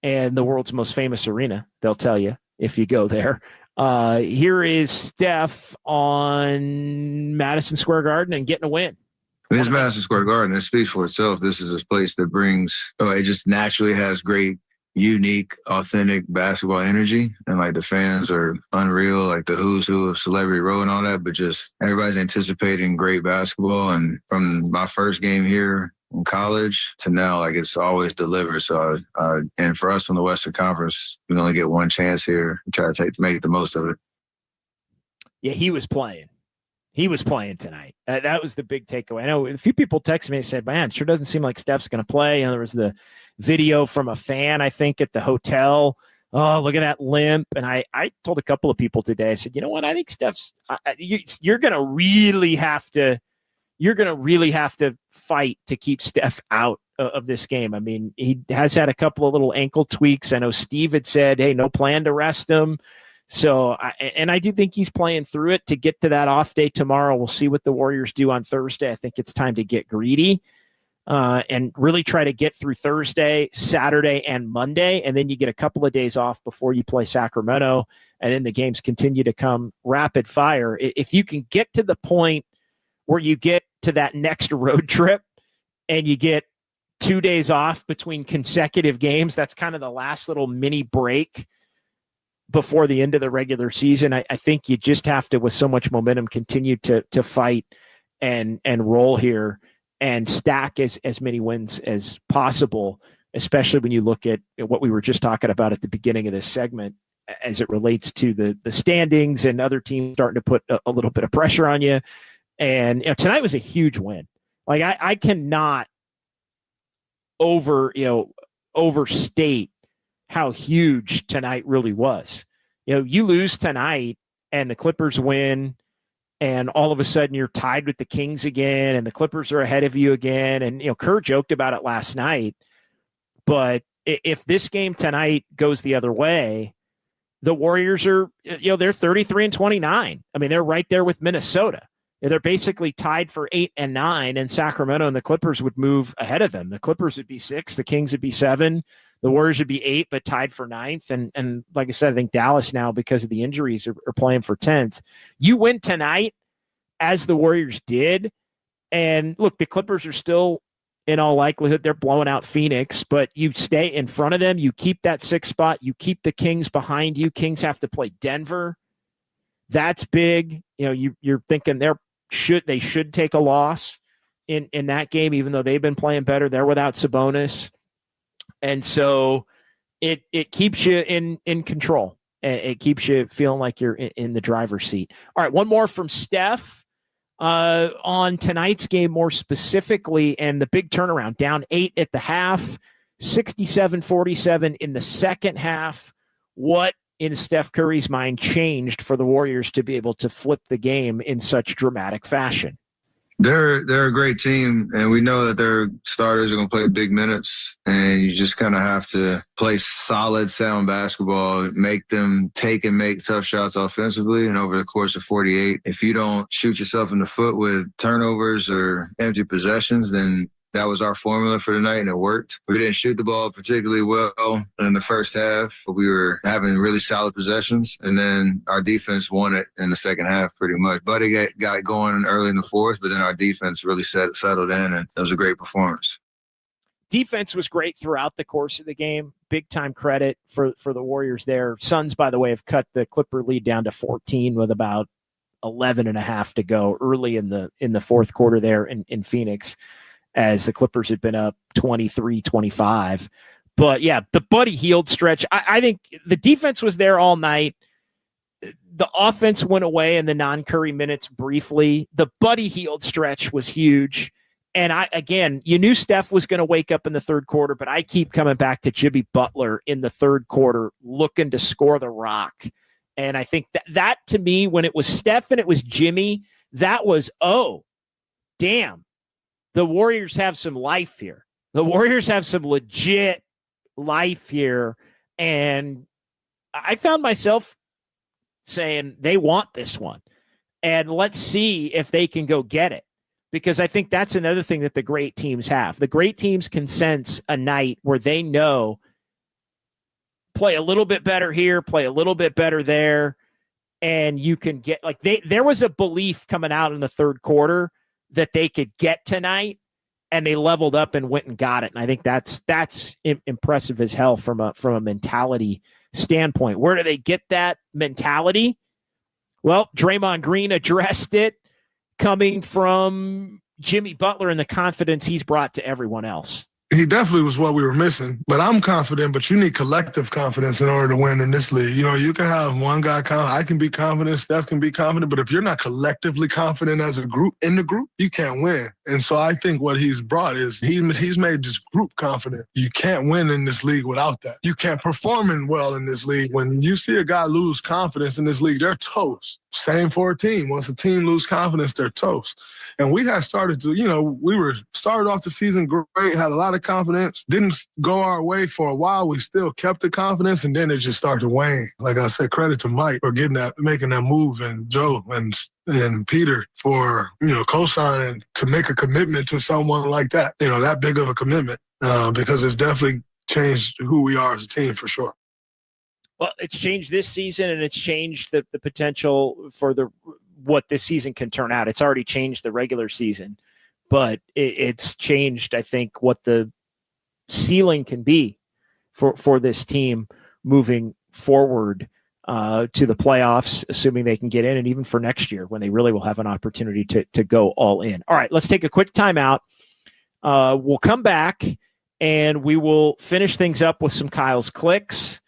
and the world's most famous arena, they'll tell you if you go there. Here is Steph on Madison Square Garden and getting a win. This Madison Square Garden, it speaks for itself. This is a place that brings, it just naturally has great, unique, authentic basketball energy. And like the fans are unreal, like the who's who of Celebrity Row and all that, but just everybody's anticipating great basketball. And from my first game here in college to now, like it's always delivered. So, and for us on the Western Conference, we only get one chance here and try to make the most of it. Yeah, he was playing. He was playing tonight. That was the big takeaway. I know a few people texted me and said, man, it sure doesn't seem like Steph's going to play. And there was the video from a fan, I think, at the hotel. Oh, look at that limp. And I told a couple of people today, I said, you know what? I think Steph's you're going to really have to fight to keep Steph out of this game. I mean, he has had a couple of little ankle tweaks. I know Steve had said, hey, no plan to rest him. So, I do think he's playing through it to get to that off day tomorrow. We'll see what the Warriors do on Thursday. I think it's time to get greedy and really try to get through Thursday, Saturday, and Monday. And then you get a couple of days off before you play Sacramento. And then the games continue to come rapid fire. If you can get to the point where you get to that next road trip and you get 2 days off between consecutive games, that's kind of the last little mini break before the end of the regular season. I think you just have to, with so much momentum, continue to fight and roll here and stack as many wins as possible, especially when you look at what we were just talking about at the beginning of this segment as it relates to the standings and other teams starting to put a little bit of pressure on you. And tonight was a huge win. Like I cannot overstate how huge tonight really was. You lose tonight and the Clippers win, and all of a sudden you're tied with the Kings again, and the Clippers are ahead of you again. And Kerr joked about it last night, but if this game tonight goes the other way, the Warriors are, they're 33-29. I mean, they're right there with Minnesota. They're basically tied for 8 and 9, and Sacramento and the Clippers would move ahead of them. The Clippers would be 6, the Kings would be 7, the Warriors would be 8, but tied for 9th. And like I said, I think Dallas now, because of the injuries, are playing for 10th. You win tonight, as the Warriors did, and look, the Clippers are still, in all likelihood, they're blowing out Phoenix, but you stay in front of them. You keep that 6th spot. You keep the Kings behind you. Kings have to play Denver. That's big. You're thinking they should take a loss in that game, even though they've been playing better. They're without Sabonis. And so it keeps you in control. It keeps you feeling like you're in the driver's seat. All right, one more from Steph on tonight's game more specifically, and the big turnaround, down 8 at the half, 67-47 in the second half. What in Steph Curry's mind changed for the Warriors to be able to flip the game in such dramatic fashion? They're a great team, and we know that their starters are going to play big minutes, and you just kind of have to play solid, sound basketball, make them take and make tough shots offensively. And over the course of 48, if you don't shoot yourself in the foot with turnovers or empty possessions, then that was our formula for the night, and it worked. We didn't shoot the ball particularly well in the first half, but we were having really solid possessions, and then our defense won it in the second half pretty much. Buddy got going early in the fourth, but then our defense really settled in, and it was a great performance. Defense was great throughout the course of the game. Big-time credit for the Warriors there. Suns, by the way, have cut the Clipper lead down to 14 with about 11 and a half to go early in the fourth quarter there in Phoenix, as the Clippers had been up 23-25. But yeah, the Buddy Hield stretch, I think the defense was there all night. The offense went away in the non-Curry minutes briefly. The Buddy Hield stretch was huge. And you knew Steph was going to wake up in the third quarter, but I keep coming back to Jimmy Butler in the third quarter looking to score the rock. And I think that to me, when it was Steph and it was Jimmy, that was, oh, damn. The Warriors have some life here. The Warriors have some legit life here. And I found myself saying they want this one. And let's see if they can go get it. Because I think that's another thing that the great teams have. The great teams can sense a night where they know play a little bit better here, play a little bit better there. And you can get there was a belief coming out in the third quarter that they could get tonight, and they leveled up and went and got it. And I think that's impressive as hell from a mentality standpoint. Where do they get that mentality? Well, Draymond Green addressed it, coming from Jimmy Butler and the confidence he's brought to everyone else. He definitely was what we were missing. But I'm confident, but you need collective confidence in order to win in this league. You can have one guy confident. I can be confident. Steph can be confident. But if you're not collectively confident as a group, in the group, you can't win. And so I think what he's brought is he's made this group confident. You can't win in this league without that. You can't perform well in this league. When you see a guy lose confidence in this league, they're toast. same for a team. Once a team lose confidence, they're toast. And we had started to, we were started off the season great, had a lot of confidence, didn't go our way for a while. We still kept the confidence, and then it just started to wane. Like I said, credit to Mike for making that move, and Joe and Peter for, co-signing to make a commitment to someone like that, that big of a commitment, because it's definitely changed who we are as a team for sure. Well, it's changed this season, and it's changed the potential for what this season can turn out. It's already changed the regular season, but it's changed, I think, what the ceiling can be for this team moving forward to the playoffs, assuming they can get in, and even for next year when they really will have an opportunity to go all in. All right, let's take a quick timeout. We'll come back, and we will finish things up with some Kyle's Clicks,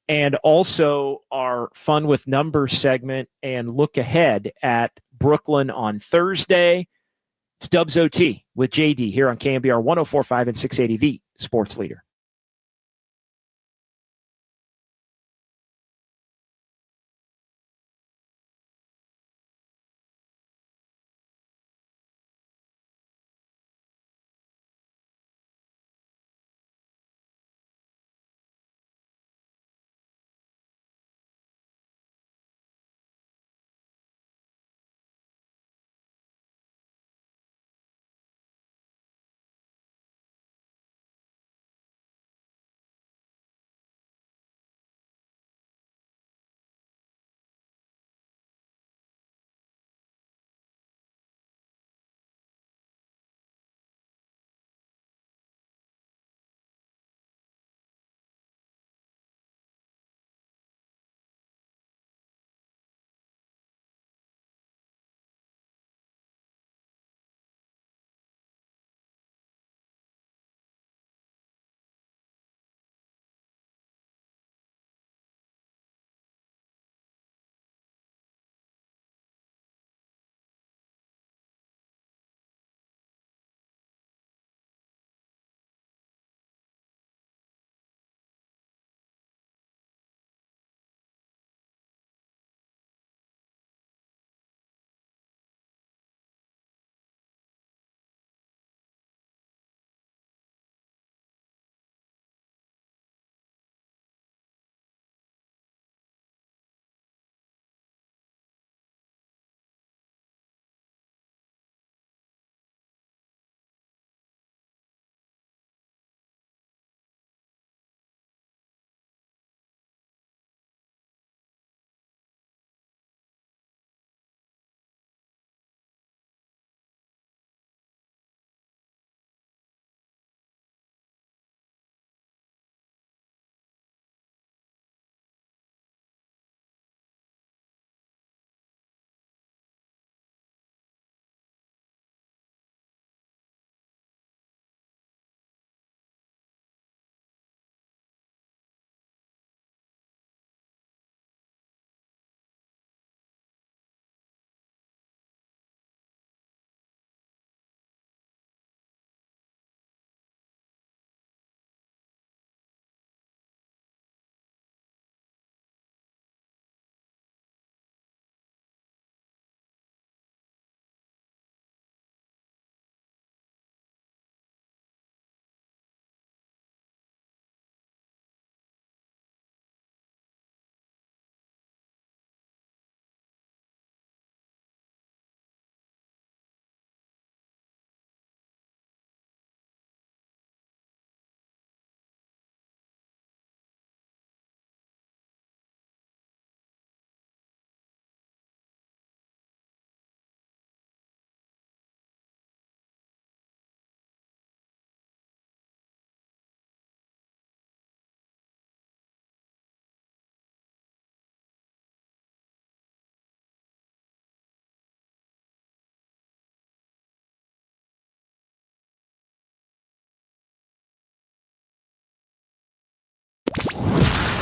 and also our Fun with Numbers segment, and look ahead at Brooklyn on Thursday. It's Dubs OT with JD here on KNBR 104.5 and 680, the sports leader.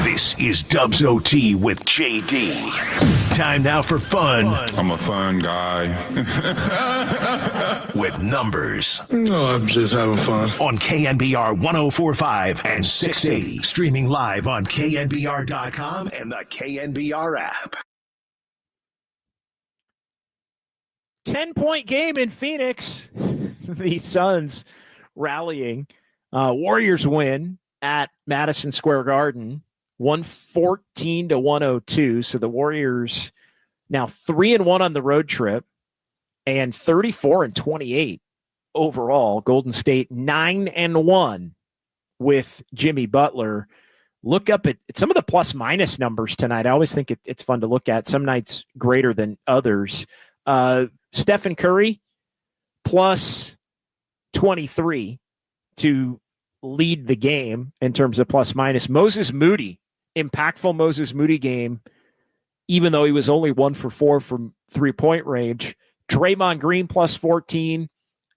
This is Dubs OT with JD. Time now for fun. I'm a fun guy. With numbers. No, I'm just having fun. On KNBR 104.5 and 680. Streaming live on KNBR.com and the KNBR app. 10-point game in Phoenix. The Suns rallying. Warriors win at Madison Square Garden, 114-102. So the Warriors now 3-1 on the road trip and 34-28 overall. Golden State 9-1 with Jimmy Butler. Look up at some of the plus minus numbers tonight. I always think it's fun to look at. Some nights greater than others. Stephen Curry plus 23 to lead the game in terms of plus minus. Moses Moody, impactful Moses Moody game, even though he was only 1 for 4 from 3-point range. Draymond Green plus 14,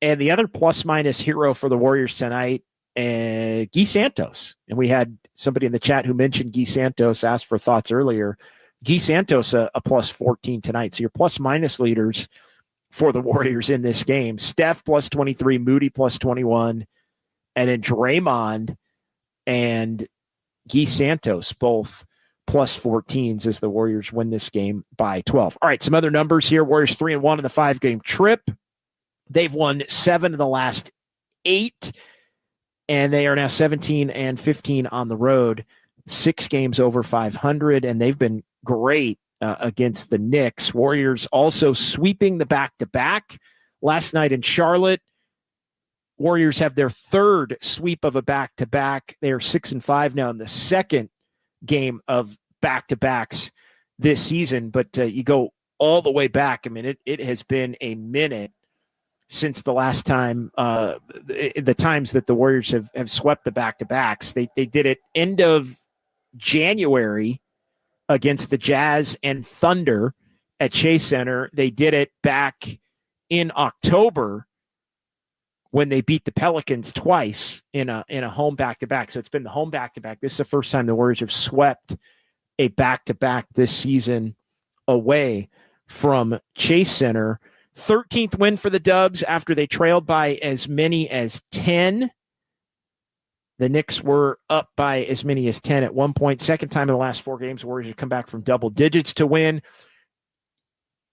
and the other plus minus hero for the Warriors tonight, Guy Santos. And we had somebody in the chat who mentioned Guy Santos, asked for thoughts earlier. Guy Santos a plus 14 tonight. So your plus minus leaders for the Warriors in this game: Steph plus 23, Moody plus 21, and then Draymond and Guy Santos both plus 14s as the Warriors win this game by 12. All right, some other numbers here. Warriors 3-1 in the 5-game trip. They've won 7 of the last 8, and they are now 17-15 on the road, 6 games over 500, and they've been great against the Knicks. Warriors also sweeping the back-to-back last night in Charlotte. Warriors have their 3rd sweep of a back-to-back. They are 6-5 now in the 2nd game of back-to-backs this season. But you go all the way back. I mean, it has been a minute since the last time, the times that the Warriors have swept the back-to-backs. They did it end of January against the Jazz and Thunder at Chase Center. They did it back in October when they beat the Pelicans twice in a home back-to-back. So it's been the home back-to-back. This is the first time the Warriors have swept a back-to-back this season away from Chase Center. 13th win for the Dubs after they trailed by as many as 10. The Knicks were up by as many as 10 at one point. Second time in the last 4 games, the Warriors have come back from double digits to win.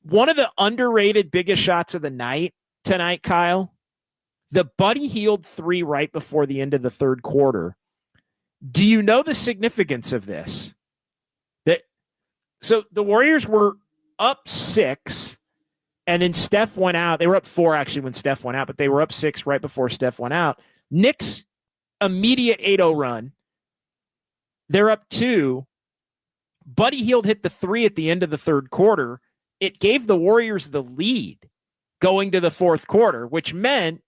One of the underrated biggest shots of the night tonight, Kyle, the Buddy Hield 3 right before the end of the 3rd quarter. Do you know the significance of this? So the Warriors were up 6, and then Steph went out. They were up 4 actually when Steph went out, but they were up 6 right before Steph went out. Knicks immediate 8-0 run. They're up 2. Buddy Hield hit the 3 at the end of the 3rd quarter. It gave the Warriors the lead going to the 4th quarter, which meant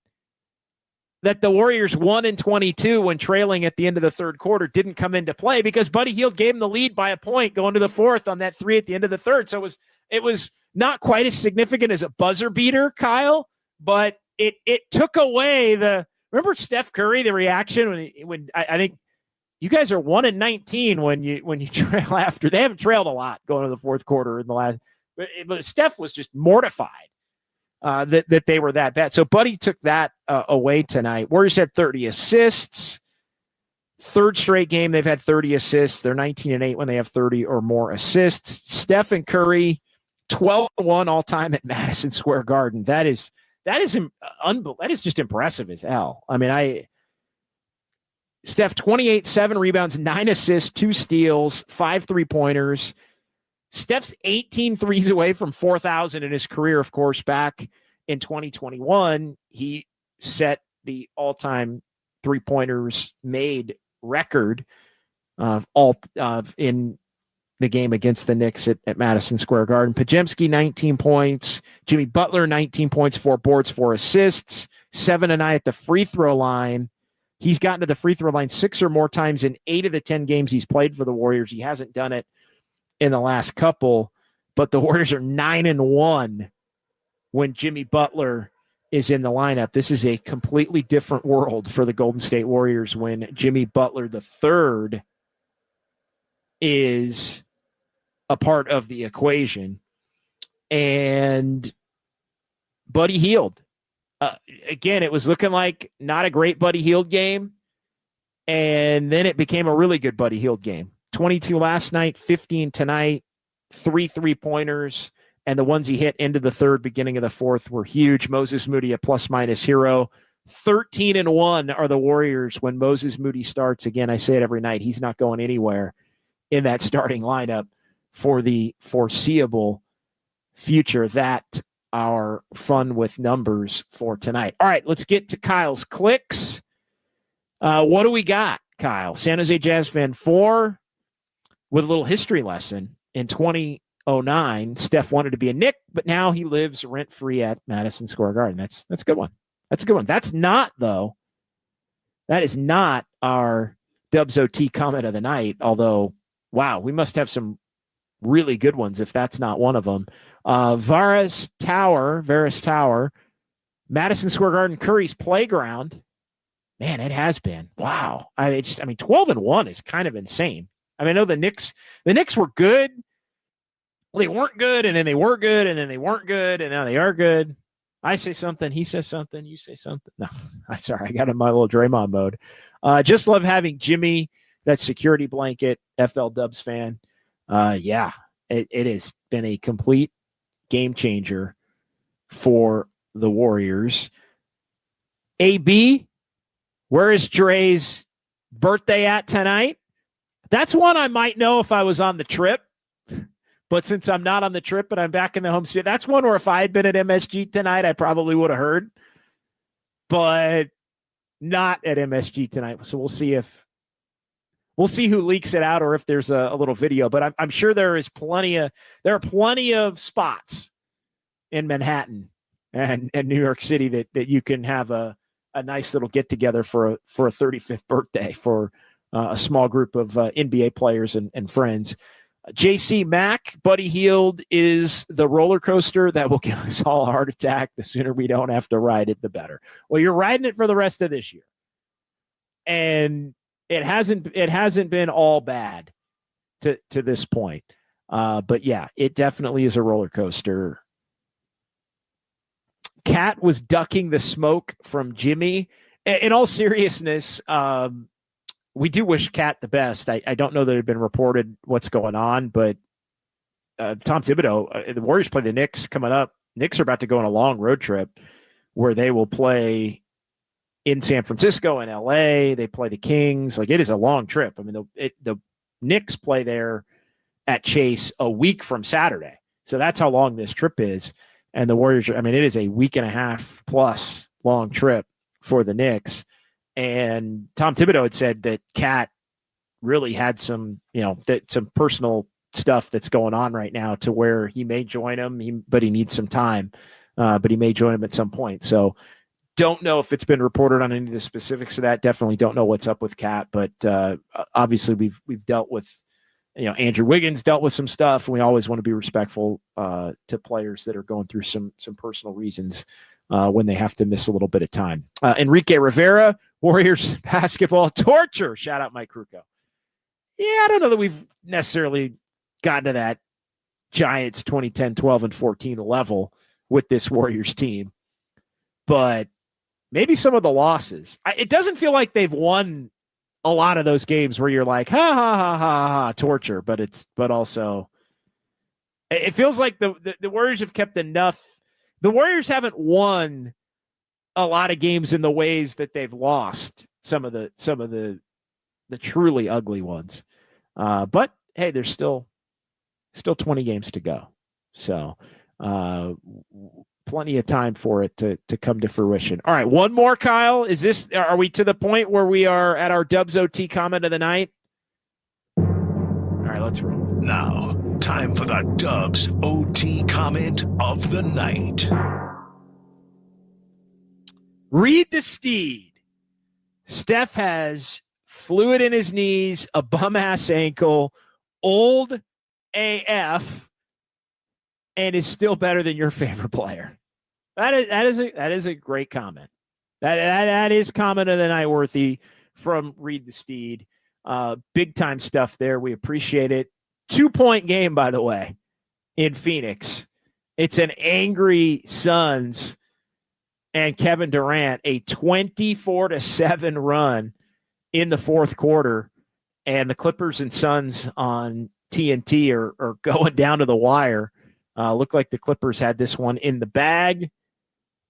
that the Warriors 1-22 when trailing at the end of the 3rd quarter didn't come into play because Buddy Hield gave them the lead by a point going to the 4th on that 3 at the end of the 3rd. So it was not quite as significant as a buzzer beater, Kyle, but it took away remember Steph Curry, the reaction when I think you guys are 1-19 when you trail after. They haven't trailed a lot going to the 4th quarter in the last, but Steph was just mortified that they were that bad. So Buddy took that away tonight. Warriors had 30 assists. 3rd straight game they've had 30 assists. They're 19-8 when they have 30 or more assists. Steph and Curry 12-1 all time at Madison Square Garden. That is just impressive as hell. I mean, Steph 28, 7 rebounds, 9 assists, 2 steals, 5 3-pointers. Steph's 18 threes away from 4,000 in his career, of course. Back in 2021, he set the all-time 3-pointers made record in the game against the Knicks at Madison Square Garden. Podziemski, 19 points. Jimmy Butler, 19 points, 4 boards, 4 assists, 7 tonight at the free throw line. He's gotten to the free throw line 6 or more times in 8 of the 10 games he's played for the Warriors. He hasn't done it in the last couple, but the Warriors are 9-1 when Jimmy Butler is in the lineup. This is a completely different world for the Golden State Warriors when Jimmy Butler III is a part of the equation. And Buddy Hield. Again, it was looking like not a great Buddy Hield game, and then it became a really good Buddy Hield game. 22 last night, 15 tonight, 3 3-pointers, and the ones he hit into the third, beginning of the fourth were huge. Moses Moody, a plus-minus hero. 13-1 are the Warriors when Moses Moody starts. Again, I say it every night. He's not going anywhere in that starting lineup for the foreseeable future. That our fun with numbers for tonight. All right, let's get to Kyle's clicks. What do we got, Kyle? San Jose Jazz fan 4 with a little history lesson. In 2009, Steph wanted to be a Knick, but now he lives rent-free at Madison Square Garden. That's a good one. That's a good one. That's not, though. That is not our Dubs OT comment of the night, although, wow, we must have some really good ones if that's not one of them. Varus Tower, Madison Square Garden, Curry's playground. Man, it has been. Wow. 12-1 is kind of insane. I mean, I know the Knicks were good. They weren't good, and then they were good, and then they weren't good, and now they are good. I say something, he says something, you say something. No, I'm sorry. I got in my little Draymond mode. Just love having Jimmy, that security blanket, FL Dubs fan. It has been a complete game changer for the Warriors. AB, where is Dre's birthday at tonight? That's one I might know if I was on the trip. But since I'm not on the trip and I'm back in the home studio, that's one where if I had been at MSG tonight, I probably would have heard. But not at MSG tonight. So we'll see who leaks it out or if there's a little video. But I'm sure there are plenty of spots in Manhattan and New York City that you can have a nice little get together for a 35th birthday for a small group of NBA players and friends. JC Mack, Buddy Hield is the roller coaster that will give us all a heart attack. The sooner we don't have to ride it, the better. Well, you're riding it for the rest of this year. And it hasn't been all bad to this point. But yeah, it definitely is a roller coaster. Cat was ducking the smoke from Jimmy. In all seriousness, we do wish Cat the best. I don't know that it had been reported what's going on, but Tom Thibodeau, the Warriors play the Knicks coming up. Knicks are about to go on a long road trip where they will play in San Francisco and LA. They play the Kings. Like, it is a long trip. I mean, the Knicks play there at Chase a week from Saturday. So that's how long this trip is. And the Warriors, it is a week and a half plus long trip for the Knicks. And Tom Thibodeau had said that Cat really had some personal stuff that's going on right now to where he may join him, but he needs some time. But he may join him at some point. So don't know if it's been reported on any of the specifics of that. Definitely don't know what's up with Cat. But obviously we've dealt with, Andrew Wiggins dealt with some stuff. And we always want to be respectful to players that are going through some personal reasons when they have to miss a little bit of time. Enrique Rivera, Warriors basketball torture. Shout out Mike Kruko. Yeah, I don't know that we've necessarily gotten to that Giants 2010, 12, and 14 level with this Warriors team. But maybe some of the losses. It doesn't feel like they've won a lot of those games where you're like, ha, ha, ha, ha, ha, torture. But also, it feels like the Warriors have kept enough. The Warriors haven't won a lot of games in the ways that they've lost some of the truly ugly ones. But hey, there's still 20 games to go. So plenty of time for it to come to fruition. All right, one more, Kyle. Are we to the point where we are at our Dubs OT comment of the night? All right, let's roll. Now, time for the Dubs OT comment of the night. Read the Steed. Steph has fluid in his knees, a bum-ass ankle, old AF, and is still better than your favorite player. That is a great comment. That is comment of the night worthy from Read the Steed. Big time stuff there. We appreciate it. 2-point game, by the way, in Phoenix. It's an angry Suns and Kevin Durant, a 24-7 run in the fourth quarter, and the Clippers and Suns on TNT are going down to the wire Looked like the Clippers had this one in the bag,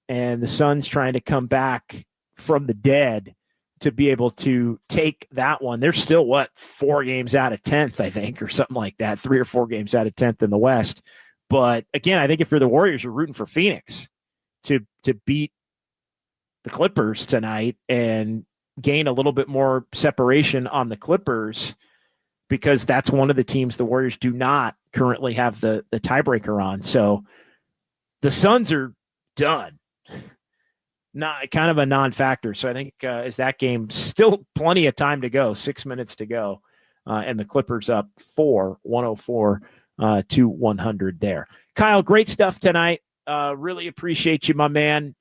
and the Suns trying to come back from the dead to be able to take that one. They're still, 4 games out of 10th, I think, or something like that, 3 or 4 games out of 10th in the West. But again, I think if you're the Warriors, you're rooting for Phoenix to beat the Clippers tonight and gain a little bit more separation on the Clippers, because that's one of the teams the Warriors do not currently have the tiebreaker on. So the Suns are done. Not kind of a non-factor. So I think as that game, still plenty of time to go, 6 minutes to go, and the Clippers up 104 to 100 there. Kyle, great stuff tonight. Really appreciate you, my man.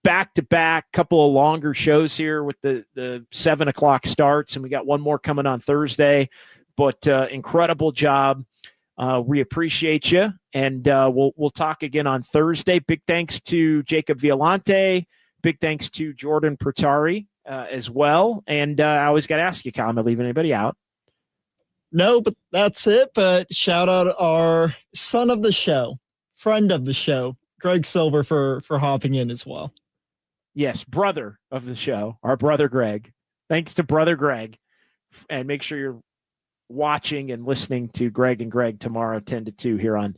Back-to-back, couple of longer shows here with the 7 o'clock starts, and we got one more coming on Thursday. But incredible job. We appreciate you, and we'll talk again on Thursday. Big thanks to Jacob Violante. Big thanks to Jordan Pertari as well. And I always got to ask you, Kyle, am I leaving anybody out? No, but that's it. But shout out our son of the show, friend of the show, Greg Silver, for hopping in as well. Yes, brother of the show, our brother Greg. Thanks to brother Greg. And make sure you're watching and listening to Greg and Greg tomorrow, 10 to 2 here on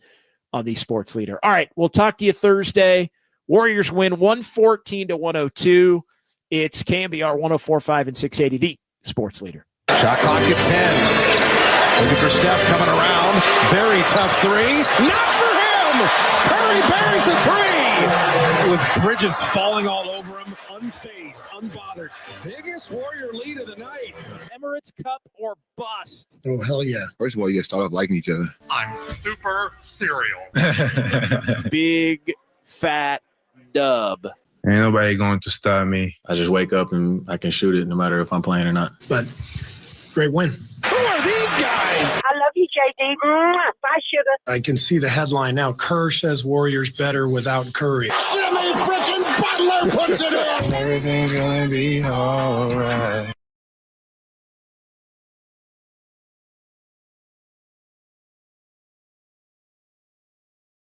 the Sports Leader. All right, we'll talk to you Thursday. Warriors win 114 to 102. It's KNBR 104.5 and 680, the Sports Leader. Shot clock at 10. Looking for Steph coming around. Very tough three. Not for him. Curry buries a three. With Bridges falling all over him. Unfazed, unbothered. Biggest Warrior lead of the night. Emirates Cup or bust. Oh, hell yeah. First of all, you guys start off liking each other. I'm super cereal. Big fat dub. Ain't nobody going to stop me. I just wake up and I can shoot it no matter if I'm playing or not. But great win. Who are these guys? I love you, JD. Bye, sugar. I can see the headline now. Kerr says Warriors better without Curry. Jimmy freaking Butler puts it in. Everything's gonna be all right.